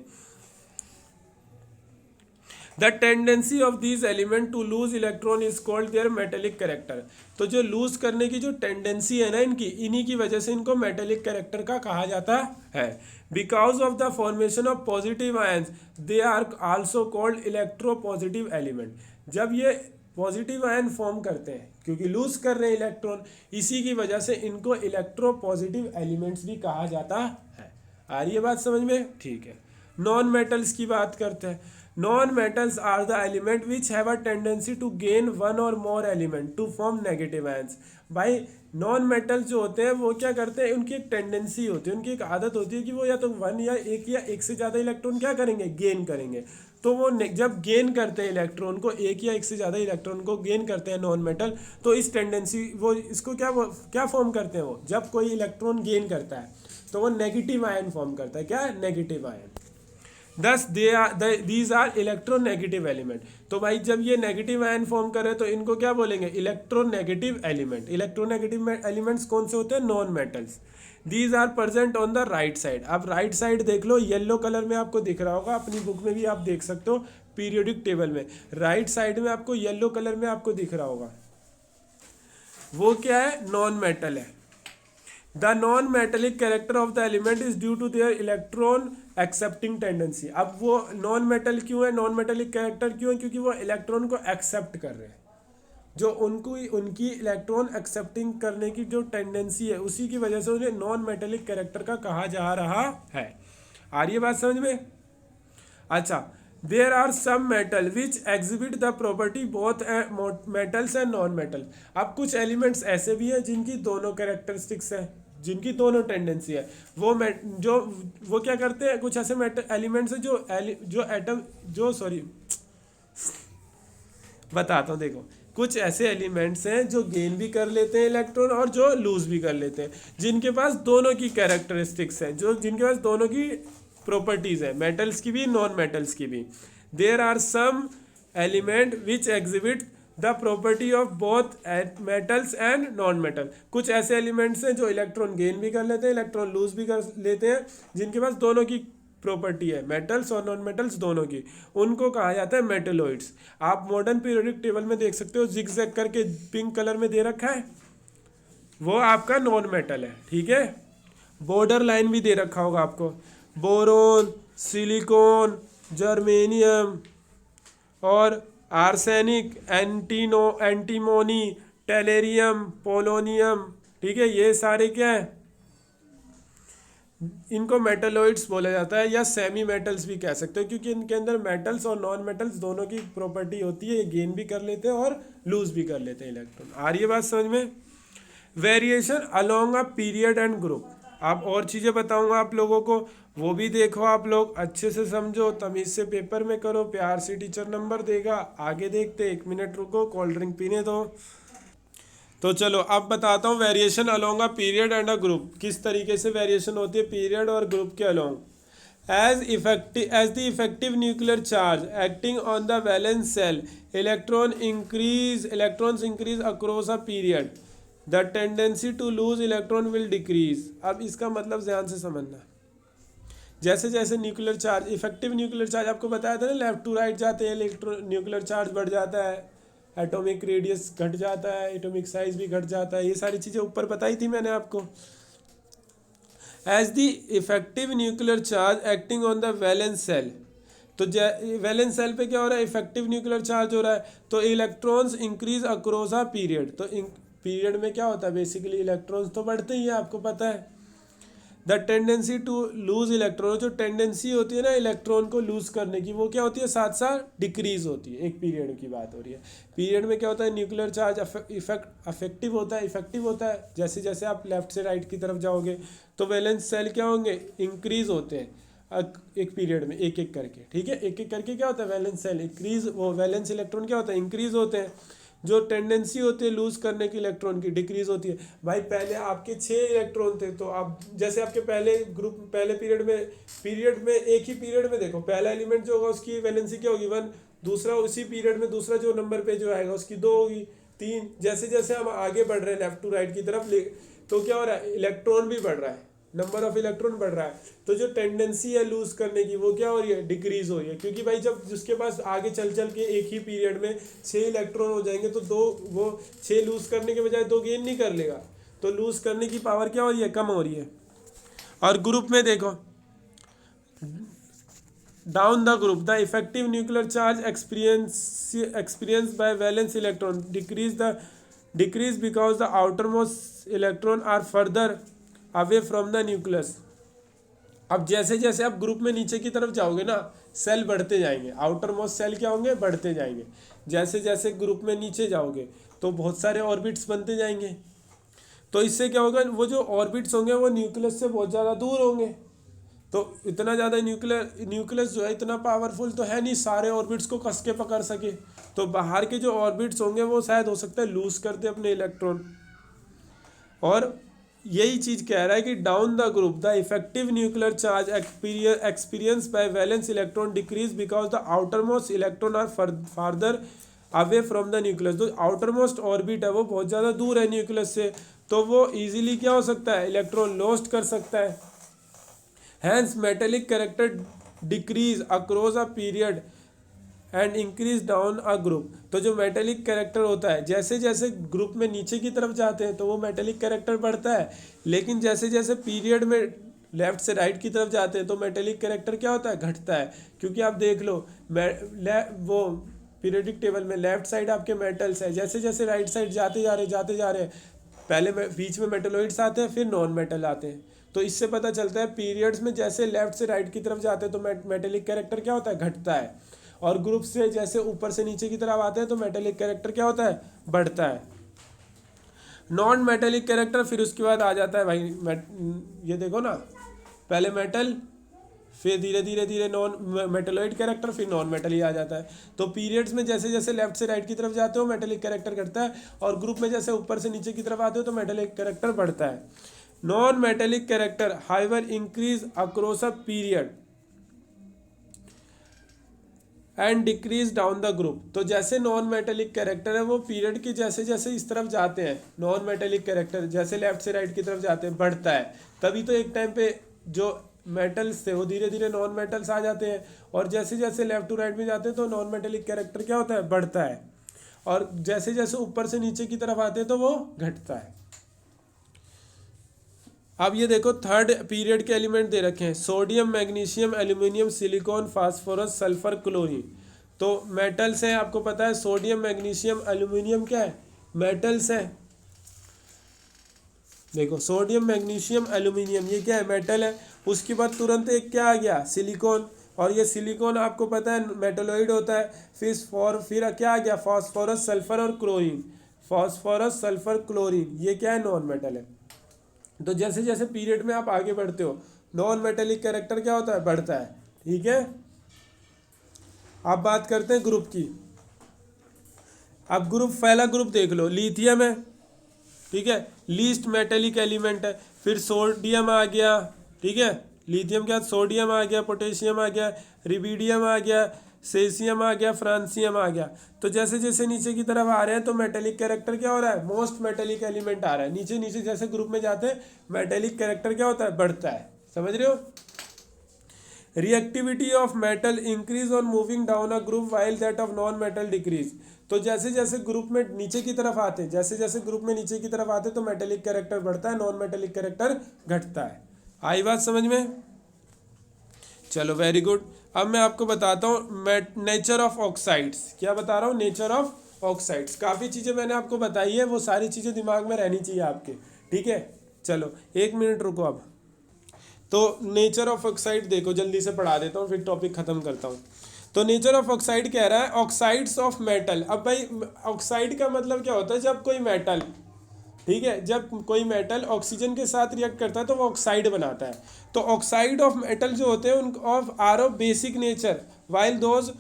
The tendency of these element to lose electron is called their metallic character. तो जो लूज करने की जो टेंडेंसी है ना इनकी, इन्हीं की वजह से इनको मेटेलिक कैरेक्टर का कहा जाता है। Because of the formation of positive ions they are also called electro positive element. जब ये पॉजिटिव आयन फॉर्म करते हैं क्योंकि लूज कर रहे हैं इलेक्ट्रॉन, इसी की वजह से इनको इलेक्ट्रो पॉजिटिव एलिमेंट्स भी कहा जाता है। आ रही है बात समझ में, ठीक है। नॉन मेटल्स की बात करते हैं। Non metals are the element which have a tendency to gain one और more element to form negative ions. भाई नॉन मेटल्स जो होते हैं वो क्या करते हैं, उनकी एक टेंडेंसी होती है, उनकी एक आदत होती है कि वो या तो वन या एक से ज़्यादा इलेक्ट्रॉन क्या करेंगे गेन करेंगे। तो वो जब गेन करते हैं इलेक्ट्रॉन को, एक या एक से ज़्यादा इलेक्ट्रॉन को गेन करते हैं नॉन मेटल, तो इस टेंडेंसी वो इसको क्या फॉर्म करते हैं, वो जब कोई इलेक्ट्रॉन गेन करता है तो वो नेगेटिव आयन फॉर्म करता है। क्या है नेगेटिव आयन। दस दीज आर इलेक्ट्रोनेगेटिव एलिमेंट। तो भाई जब ये नेगेटिव आयन फॉर्म करे तो इनको क्या बोलेंगे इलेक्ट्रोनेगेटिव एलिमेंट। इलेक्ट्रोनेगेटिव एलिमेंट्स कौन से होते हैं non metals. These are present on the right side. अब राइट साइड देख लो, येलो कलर में आपको दिख रहा होगा, अपनी बुक में भी आप देख सकते हो पीरियोडिक टेबल में राइट साइड में आपको येलो कलर में आपको दिख रहा होगा, वो क्या है नॉन मेटल है। The non metallic character of the element is due to their electron accepting tendency. अब वो नॉन मेटल क्यों है, नॉन मेटेलिक कैरेक्टर क्यों है, क्योंकि वो इलेक्ट्रॉन को एक्सेप्ट कर रहे हैं, जो उनकी इलेक्ट्रॉन एक्सेप्टिंग करने की जो टेंडेंसी है उसी की वजह से उन्हें नॉन मेटेलिक कैरेक्टर का कहा जा रहा है। आ रही है बात समझ में। अच्छा, there are some metal which exhibit the property both metals and non metal. अब कुछ एलिमेंट्स ऐसे भी हैं जिनकी दोनों कैरेक्टरिस्टिक्स हैं, जिनकी दोनों टेंडेंसी है। वो क्या करते हैं, कुछ ऐसे एलिमेंट्स हैं बताता हूँ। देखो कुछ ऐसे एलिमेंट्स हैं जो गेन भी कर लेते हैं इलेक्ट्रॉन और जो लूज भी कर लेते हैं, जिनके पास दोनों की कैरेक्टरिस्टिक्स हैं, जिनके पास दोनों की प्रॉपर्टीज है, मेटल्स की भी नॉन मेटल्स की भी। There are some element which exhibit the property of both metals and non metal. कुछ ऐसे एलिमेंट्स हैं जो इलेक्ट्रॉन गेन भी कर लेते हैं, इलेक्ट्रॉन लूज भी कर लेते हैं, जिनके पास दोनों की प्रॉपर्टी है, मेटल्स और नॉन मेटल्स दोनों की, उनको कहा जाता है मेटेलॉइड्स। आप मॉडर्न पीरियोडिक टेबल में देख सकते हो जिगजैग करके पिंक कलर में दे रखा है, वो आपका नॉन मेटल है, ठीक है। बॉर्डर लाइन भी दे रखा होगा आपको, बोरोन, सिलिकॉन, जर्मेनियम और आर्सेनिक, एंटीमोनी, टेलेरियम, पोलोनियम, ठीक है, ये सारे क्या है, इनको मेटलॉइड्स बोला जाता है, या सेमी मेटल्स भी कह सकते हो, क्योंकि इनके अंदर मेटल्स और नॉन मेटल्स दोनों की प्रॉपर्टी होती है, ये गेन भी कर लेते हैं और लूज भी कर लेते हैं इलेक्ट्रॉन। आ रही है बात समझ में। Variation along a period and group, आप और चीज़ें बताऊंगा आप लोगों को, वो भी देखो, आप लोग अच्छे से समझो, तमीज़ से पेपर में करो, प्यार से टीचर नंबर देगा। आगे देखते, 1 मिनट रुको, कोल्ड ड्रिंक पीने दो। तो चलो अब बताता हूँ variation along a period and a group, किस तरीके से वेरिएशन होती है पीरियड और ग्रुप के along. As the effective nuclear charge acting on the valence shell, electrons increase across a period, the tendency to lose electron will decrease. अब इसका मतलब ध्यान से समझना, जैसे जैसे nuclear charge, effective nuclear charge आपको बताया था ना, लेफ्ट टू राइट जाते हैं न्यूक्लियर चार्ज बढ़ जाता है, एटॉमिक रेडियस घट जाता है, एटॉमिक साइज भी घट जाता है, ये सारी चीज़ें ऊपर बताई थी मैंने आपको। As the effective nuclear charge acting on the valence shell, तो वैलेंस सेल पे क्या हो रहा है, इफेक्टिव न्यूक्लियर चार्ज हो रहा है, तो electrons increase across a period, तो पीरियड में क्या होता है, बेसिकली इलेक्ट्रॉन्स तो बढ़ते ही है, आपको पता है। The tendency to lose electron, जो टेंडेंसी होती है ना इलेक्ट्रॉन को लूज करने की, वो क्या होती है, साथ साथ डिक्रीज होती है। एक पीरियड की बात हो रही है, पीरियड में क्या होता है, न्यूक्लियर चार्ज इफेक्टिव होता है, जैसे जैसे आप लेफ्ट से राइट की तरफ जाओगे तो वैलेंस सेल क्या होंगे, इंक्रीज होते हैं एक पीरियड में, एक एक करके, ठीक है, एक एक करके क्या होता है, वैलेंस सेल इंक्रीज, वो वैलेंस इलेक्ट्रॉन क्या होता है, इंक्रीज होते हैं। जो टेंडेंसी होती है लूज करने की इलेक्ट्रॉन की, डिक्रीज होती है। भाई पहले आपके 6 इलेक्ट्रॉन थे, तो आप जैसे आपके पहले पीरियड में एक ही पीरियड में देखो, पहला एलिमेंट जो होगा उसकी वैलेंसी क्या होगी, 1, दूसरा उसी पीरियड में दूसरा जो नंबर पे जो आएगा उसकी 2 होगी, 3। जैसे जैसे हम आगे बढ़ रहे हैं लेफ्ट टू राइट की तरफ, तो क्या हो रहा है, इलेक्ट्रॉन भी बढ़ रहा है, नंबर ऑफ इलेक्ट्रॉन बढ़ रहा है, तो जो टेंडेंसी है लूज करने की वो क्या हो रही है, डिक्रीज हो रही है। क्योंकि भाई जब जिसके पास आगे चल चल के एक ही पीरियड में 6 इलेक्ट्रॉन हो जाएंगे, तो वो 6 लूज करने के बजाय 2 गेन नहीं कर लेगा, तो लूज करने की पावर क्या हो रही है, कम हो रही है। और ग्रुप में देखो, down the group the effective nuclear charge experience by valence electron decrease because the outer most electron are further away from the nucleus. अब जैसे जैसे आप ग्रुप में नीचे की तरफ जाओगे ना, सेल बढ़ते जाएंगे, आउटर मोस्ट सेल क्या होंगे, बढ़ते जाएंगे। जैसे जैसे ग्रुप में नीचे जाओगे तो बहुत सारे ऑर्बिट्स बनते जाएंगे, तो इससे क्या होगा, वो जो ऑर्बिट्स होंगे वो न्यूक्लियस से बहुत ज़्यादा दूर होंगे, तो इतना ज़्यादा न्यूक्लियस जो है इतना पावरफुल तो है नहीं सारे ऑर्बिट्स को कस के पकड़ सके, तो बाहर के जो ऑर्बिट्स होंगे वो शायद हो सकता है लूज कर दे अपने इलेक्ट्रॉन। और यही चीज कह रहा है कि down the group the effective nuclear charge experience by valence electron decrease because the outer most electron are farther away from the nucleus. जो आउटर मोस्ट ऑर्बिट है वो बहुत ज़्यादा दूर है न्यूक्लियस से, तो वो इजीली क्या हो सकता है, इलेक्ट्रॉन लॉस्ट कर सकता है। Hence metallic character decrease across a period and increase down a group. तो जो मेटेलिक कैरेक्टर होता है, जैसे जैसे ग्रुप में नीचे की तरफ जाते हैं तो वो मेटेलिक कैरेक्टर बढ़ता है, लेकिन जैसे जैसे पीरियड में लेफ्ट से राइट की तरफ जाते हैं तो मेटेलिक कैरेक्टर क्या होता है, घटता है। क्योंकि आप देख लो वो पीरियडिक टेबल में लेफ्ट साइड आपके मेटल्स है, जैसे जैसे राइट साइड जाते जा रहे हैं पहले बीच में मेटलोइड्स आते हैं, फिर नॉन मेटल आते हैं। तो इससे पता चलता है पीरियड्स में जैसे लेफ्ट से राइट की तरफ जाते हैं तो मेटेलिक कैरेक्टर क्या होता है, घटता है, और ग्रुप से जैसे ऊपर से नीचे की तरफ आते हैं तो मेटेलिक कैरेक्टर क्या होता है, बढ़ता है। नॉन मेटेलिक कैरेक्टर फिर उसके बाद आ जाता है भाई ये देखो ना, पहले मेटल, फिर धीरे धीरे धीरे नॉन मेटेलॉइड कैरेक्टर, फिर नॉन मेटल ही आ जाता है। तो पीरियड्स में जैसे जैसे लेफ्ट से राइट की तरफ जाते हो मेटेलिक कैरेक्टर घटता है, और ग्रुप में जैसे ऊपर से नीचे की तरफ आते हो तो मेटेलिक कैरेक्टर बढ़ता है। Non metallic character however increase across a period and decrease down the group. तो जैसे नॉन मेटेलिक कैरेक्टर है वो पीरियड के जैसे जैसे इस तरफ जाते हैं, नॉन मेटेलिक कैरेक्टर जैसे लेफ्ट से राइट की तरफ जाते हैं बढ़ता है, तभी तो एक टाइम पे जो मेटल्स थे वो धीरे धीरे नॉन मेटल्स आ जाते हैं, और जैसे जैसे लेफ्ट टू राइट में जाते हैं तो नॉन मेटेलिक कैरेक्टर क्या होता है, बढ़ता है, और जैसे जैसे ऊपर से नीचे की तरफ आते हैं तो वो घटता है। अब ये देखो थर्ड पीरियड के एलिमेंट दे रखे हैं, sodium, magnesium, aluminium, silicon, phosphorus, sulphur, chlorine. तो मेटल्स है, आपको पता है सोडियम, मैग्नीशियम, एल्यूमिनियम क्या है, मेटल्स है। देखो सोडियम, मैग्नीशियम, एल्यूमिनियम ये क्या है, मेटल है। उसके बाद तुरंत एक क्या आ गया, सिलिकॉन, और ये सिलिकॉन आपको पता है मेटलॉइड होता है। फिर क्या आ गया, फास्फोरस, सल्फर और क्लोरीन। फास्फोरस, सल्फर, क्लोरीन ये क्या है, नॉन मेटल है। तो जैसे जैसे पीरियड में आप आगे बढ़ते हो नॉन मेटेलिक कैरेक्टर क्या होता है, बढ़ता है। ठीक है, अब बात करते हैं ग्रुप की। अब ग्रुप, पहला ग्रुप देख लो, लिथियम है, ठीक है, लीस्ट मेटेलिक एलिमेंट है। फिर सोडियम आ गया, ठीक है, लिथियम क्या, सोडियम आ गया, पोटेशियम आ गया, रिबीडियम आ गया, सेसियम आ गया, फ्रांसियम आ गया। तो जैसे जैसे नीचे की तरफ आ रहे हैं तो मेटेलिक कैरेक्टर क्या हो रहा है, मोस्ट मेटेलिक एलिमेंट आ रहा है। नीचे नीचे जैसे ग्रुप में जाते हैं मेटेलिक कैरेक्टर क्या होता है, बढ़ता है। समझ रहे हो। Reactivity of metal increase on moving down a group while that of non metal decrease. तो जैसे जैसे ग्रुप में नीचे की तरफ आते हैं, जैसे जैसे ग्रुप में नीचे की तरफ आते हैं तो मेटेलिक कैरेक्टर बढ़ता है, नॉन मेटेलिक कैरेक्टर घटता है। आई बात समझ में। चलो वेरी गुड। अब मैं आपको बताता हूँ नेचर ऑफ ऑक्साइड्स। क्या बता रहा हूँ, नेचर ऑफ ऑक्साइड्स। काफ़ी चीज़ें मैंने आपको बताई है, वो सारी चीज़ें दिमाग में रहनी चाहिए आपके। ठीक है, चलो 1 मिनट रुको। अब तो नेचर ऑफ ऑक्साइड देखो, जल्दी से पढ़ा देता हूँ फिर टॉपिक खत्म करता हूँ। तो नेचर ऑफ ऑक्साइड कह रहा है ऑक्साइड्स ऑफ मेटल। अब भाई ऑक्साइड का मतलब क्या होता है, जब कोई मेटल, ठीक है, जब कोई मेटल ऑक्सीजन के साथ रिएक्ट करता है तो वो ऑक्साइड बनाता है। तो ऑक्साइड ऑफ मेटल जो होते हैं उन of are of basic nature while those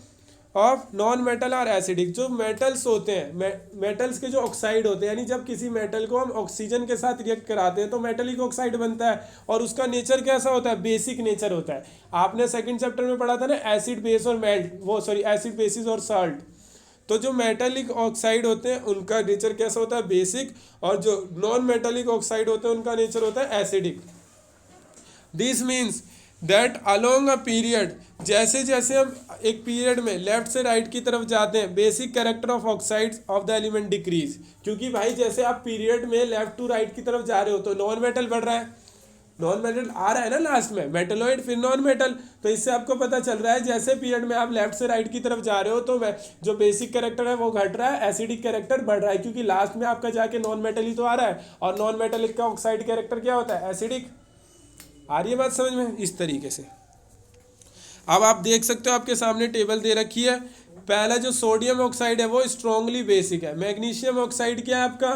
of non metal are acidic. जो मेटल्स होते हैं, मेटल्स के जो ऑक्साइड होते हैं, यानी जब किसी मेटल को हम ऑक्सीजन के साथ रिएक्ट कराते हैं तो मेटलिक ऑक्साइड बनता है, और उसका नेचर कैसा होता है, बेसिक नेचर होता है। आपने सेकंड चैप्टर में पढ़ा था ना, एसिड बेस और मेल्ट, वो सॉरी एसिड बेसिस और साल्ट। तो जो मेटालिक ऑक्साइड होते हैं उनका नेचर कैसा होता है, बेसिक, और जो नॉन मेटालिक ऑक्साइड होते हैं उनका नेचर होता है acidic. This means that along a period, जैसे जैसे हम एक पीरियड में लेफ्ट से राइट की तरफ जाते हैं, basic character of oxides of the element decrease. क्योंकि भाई जैसे आप पीरियड में लेफ्ट टू राइट की तरफ जा रहे हो तो नॉन मेटल बढ़ रहा है, नॉन मेटल आ रहा है ना लास्ट में, मेटलॉइड फिर नॉन मेटल। तो इससे आपको पता चल रहा है जैसे पीरियड में आप लेफ्ट से राइट की तरफ जा रहे हो तो जो बेसिक कैरेक्टर है वो घट रहा है, एसिडिक कैरेक्टर बढ़ रहा है, क्योंकि लास्ट में आपका जाके नॉन मेटल ही तो आ रहा है, और नॉन मेटलिक का ऑक्साइड कैरेक्टर क्या होता है, एसिडिक। आ रही है बात समझ में, इस तरीके से। अब आप देख सकते हो आपके सामने टेबल दे रखी है। पहला जो सोडियम ऑक्साइड है वो स्ट्रांगली बेसिक है। मैग्नीशियम ऑक्साइड क्या है आपका,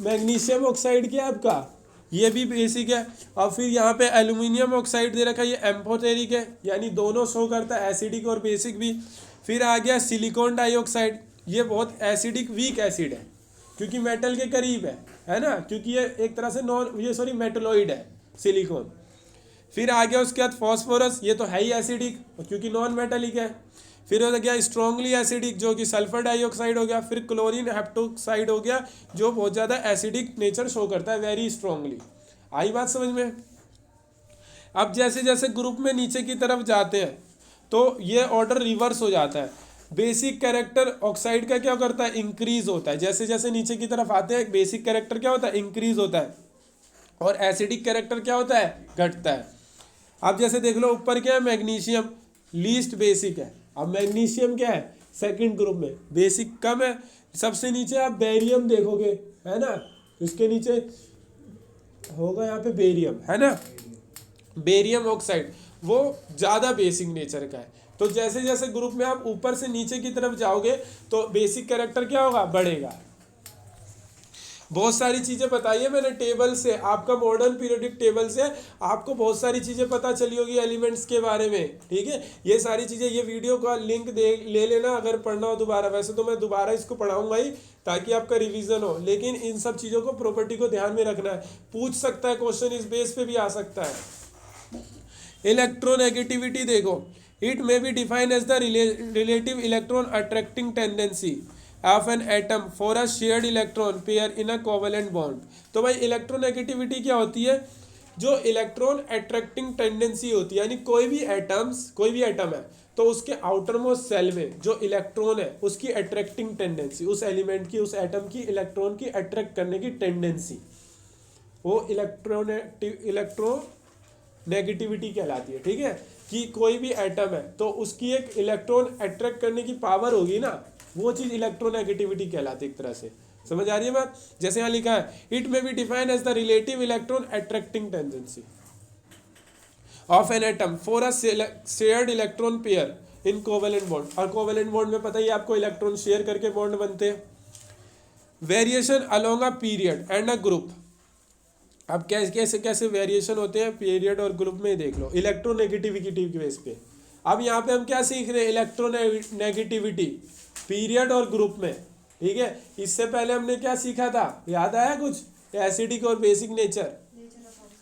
मैग्नीशियम ऑक्साइड क्या है आपका, ये भी बेसिक है। और फिर यहाँ पे एल्यूमिनियम ऑक्साइड दे रखा है, ये एम्फोटेरिक है, यानी दोनों शो करता है, एसिडिक और बेसिक भी। फिर आ गया सिलिकॉन डाइऑक्साइड, ये बहुत एसिडिक वीक एसिड है क्योंकि मेटल के करीब है ना, क्योंकि ये एक तरह से मेटलॉइड है सिलिकॉन। फिर आ गया उसके बाद फॉस्फोरस, ये तो है ही एसिडिक क्योंकि नॉन मेटलिक है। फिर हो गया स्ट्रांगली एसिडिक जो कि सल्फर डाइऑक्साइड हो गया। फिर क्लोरीन हेप्टोक्साइड हो गया जो बहुत ज़्यादा एसिडिक नेचर शो करता है, वेरी स्ट्रांगली। आई बात समझ में। अब जैसे जैसे ग्रुप में नीचे की तरफ जाते हैं तो ये ऑर्डर रिवर्स हो जाता है। बेसिक कैरेक्टर ऑक्साइड का क्या करता है, इंक्रीज होता है। जैसे जैसे नीचे की तरफ आते हैं बेसिक कैरेक्टर क्या होता है, इंक्रीज होता है, और एसिडिक कैरेक्टर क्या होता है, घटता है। अब जैसे देख लो ऊपर क्या है, मैग्नीशियम लीस्ट बेसिक है। अब मैग्नीशियम क्या है, सेकंड ग्रुप में, बेसिक कम है। सबसे नीचे आप बेरियम देखोगे, है ना, इसके नीचे होगा यहाँ पे बेरियम, है ना, बेरियम ऑक्साइड, वो ज़्यादा बेसिक नेचर का है। तो जैसे जैसे ग्रुप में आप ऊपर से नीचे की तरफ जाओगे तो बेसिक कैरेक्टर क्या होगा, बढ़ेगा। बहुत सारी चीज़ें बताई है मैंने टेबल से, आपका मॉडर्न पीरियोडिक टेबल से आपको बहुत सारी चीज़ें पता चली होगी एलिमेंट्स के बारे में। ठीक है, ये सारी चीज़ें, ये वीडियो का लिंक ले लेना अगर पढ़ना हो दोबारा। वैसे तो मैं दोबारा इसको पढ़ाऊंगा ही ताकि आपका रिवीजन हो, लेकिन इन सब चीज़ों को प्रॉपर्टी को ध्यान में रखना है। पूछ सकता है क्वेश्चन, इस बेस पे भी आ सकता है। इलेक्ट्रोनेगेटिविटी देखो, it may be defined as the relative electron attracting tendency of an atom for a shared electron pair in a covalent bond. तो भाई इलेक्ट्रोनेगेटिविटी क्या होती है? जो इलेक्ट्रॉन अट्रैक्टिंग टेंडेंसी होती है, यानी कोई भी एटम है तो उसके आउटर मोस्ट सेल में जो इलेक्ट्रॉन है उसकी अट्रैक्टिंग टेंडेंसी, उस एलिमेंट की, उस एटम की इलेक्ट्रॉन की अट्रैक्ट करने की टेंडेंसी, वो इलेक्ट्रोनेगेटिविटी कहलाती है। ठीक है, कि कोई भी एटम है तो उसकी एक इलेक्ट्रॉन अट्रैक्ट करने की पावर होगी ना, वो चीज इलेक्ट्रोनेगेटिविटी कहलाती है एक तरह से। समझ आ रही है बात? जैसे यहाँ लिखा है it may be defined as the relative electron attracting tendency of an atom for a shared electron pair in covalent bond. और कोवेलेंट बॉन्ड में पता ही आपको इलेक्ट्रॉन शेयर करके बॉन्ड बनते हैं। Variation along a period and a group. अब कैसे कैसे कैसे वेरिएशन होते हैं पीरियड और ग्रुप में, देख लो इलेक्ट्रोनेगेटिविटी के बेस पे। अब यहाँ पे हम क्या सीख रहे हैं? इलेक्ट्रोनेगेटिविटी पीरियड और ग्रुप में। ठीक है, इससे पहले हमने क्या सीखा था, याद आया कुछ? एसिडिक और बेसिक नेचर,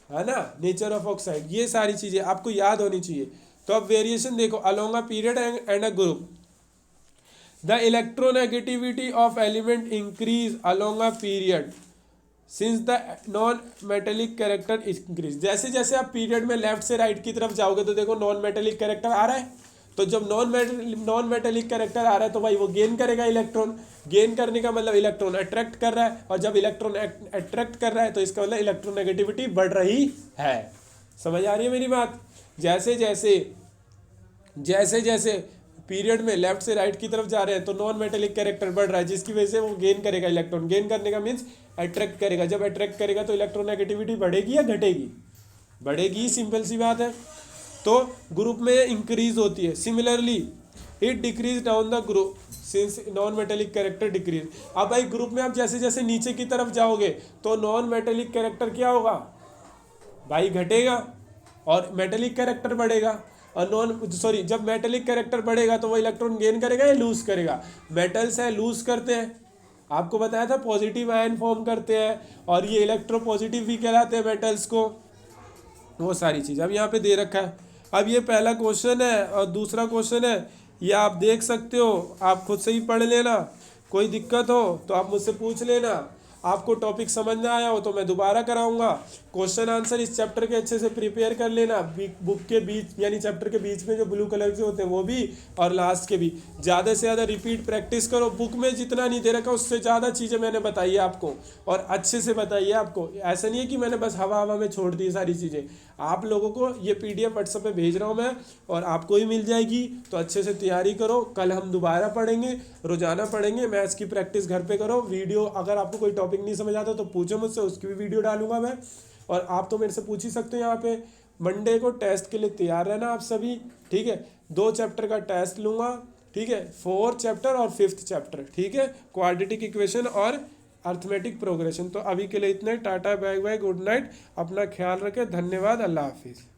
है ना, नेचर ऑफ ऑक्साइड, ये सारी चीजें आपको याद होनी चाहिए। तो अब वेरिएशन देखो, along a period and a group the electronegativity of element increase along a period since the non metallic character increase. जैसे जैसे आप पीरियड में लेफ्ट से राइट की तरफ जाओगे तो देखो नॉन मेटेलिक कैरेक्टर आ रहा है, तो जब नॉन मेटेलिक कैरेक्टर आ रहा है तो भाई वो गेन करेगा इलेक्ट्रॉन। गेन करने का मतलब इलेक्ट्रॉन अट्रैक्ट कर रहा है, और जब इलेक्ट्रॉन अट्रैक्ट कर रहा है तो इसका मतलब इलेक्ट्रोनेगेटिविटी बढ़ रही है। समझ आ रही है मेरी बात? जैसे जैसे पीरियड में लेफ्ट से राइट की तरफ जा रहे हैं तो नॉन मेटेलिक कैरेक्टर बढ़ रहा है, जिसकी वजह से वो गेन करेगा इलेक्ट्रॉन। गेन करने का मीन्स अट्रैक्ट करेगा, जब अट्रैक्ट करेगा तो इलेक्ट्रोनेगेटिविटी बढ़ेगी या घटेगी? बढ़ेगी, सिंपल सी बात है। तो ग्रुप में इंक्रीज होती है। Similarly it decrease down the group since non metallic character decrease. अब भाई ग्रुप में आप जैसे जैसे नीचे की तरफ जाओगे तो नॉन मेटेलिक कैरेक्टर क्या होगा भाई? घटेगा, और मेटेलिक कैरेक्टर बढ़ेगा। और जब मेटेलिक कैरेक्टर बढ़ेगा तो वो इलेक्ट्रॉन गेन करेगा या लूज करेगा? मेटल्स है लूज करते हैं, आपको बताया था पॉजिटिव आयन फॉर्म करते हैं, और ये इलेक्ट्रोपॉजिटिव भी कहलाते हैं मेटल्स को। वो सारी चीज़ अब यहाँ पे दे रखा है। अब ये पहला क्वेश्चन है, और दूसरा क्वेश्चन है ये आप देख सकते हो, आप खुद से ही पढ़ लेना। कोई दिक्कत हो तो आप मुझसे पूछ लेना। आपको टॉपिक समझ ना आया हो तो मैं दोबारा कराऊंगा। क्वेश्चन आंसर इस चैप्टर के अच्छे से प्रिपेयर कर लेना, बुक के बीच यानी चैप्टर के बीच में जो ब्लू कलर के होते हैं वो भी, और लास्ट के भी। ज़्यादा से ज़्यादा रिपीट प्रैक्टिस करो। बुक में जितना नहीं दे रखा उससे ज़्यादा चीज़ें मैंने बताई है आपको, और अच्छे से बताइए आपको। ऐसा नहीं है कि मैंने बस हवा हवा में छोड़ दी सारी चीज़ें। आप लोगों को ये PDF व्हाट्सएप पे भेज रहा हूँ मैं, और आपको ही मिल जाएगी। तो अच्छे से तैयारी करो, कल हम दोबारा पढ़ेंगे, रोजाना पढ़ेंगे। मैथ्स की प्रैक्टिस घर पे करो। वीडियो अगर आपको कोई टॉपिक नहीं समझ आता तो पूछो मुझसे, उसकी भी वीडियो डालूंगा मैं। और आप तो मेरे से पूछ ही सकते हो यहाँ पे। मंडे को टेस्ट के लिए तैयार रहना आप सभी, ठीक है? 2 चैप्टर का टेस्ट लूँगा, ठीक है? 4th चैप्टर और 5th चैप्टर, ठीक है? क्वाड्रेटिक इक्वेशन और अर्थमेटिक प्रोग्रेशन। तो अभी के लिए इतना ही। टाटा, बाय बाय, गुड नाइट, अपना ख्याल रखें, धन्यवाद, अल्लाह हाफिज़।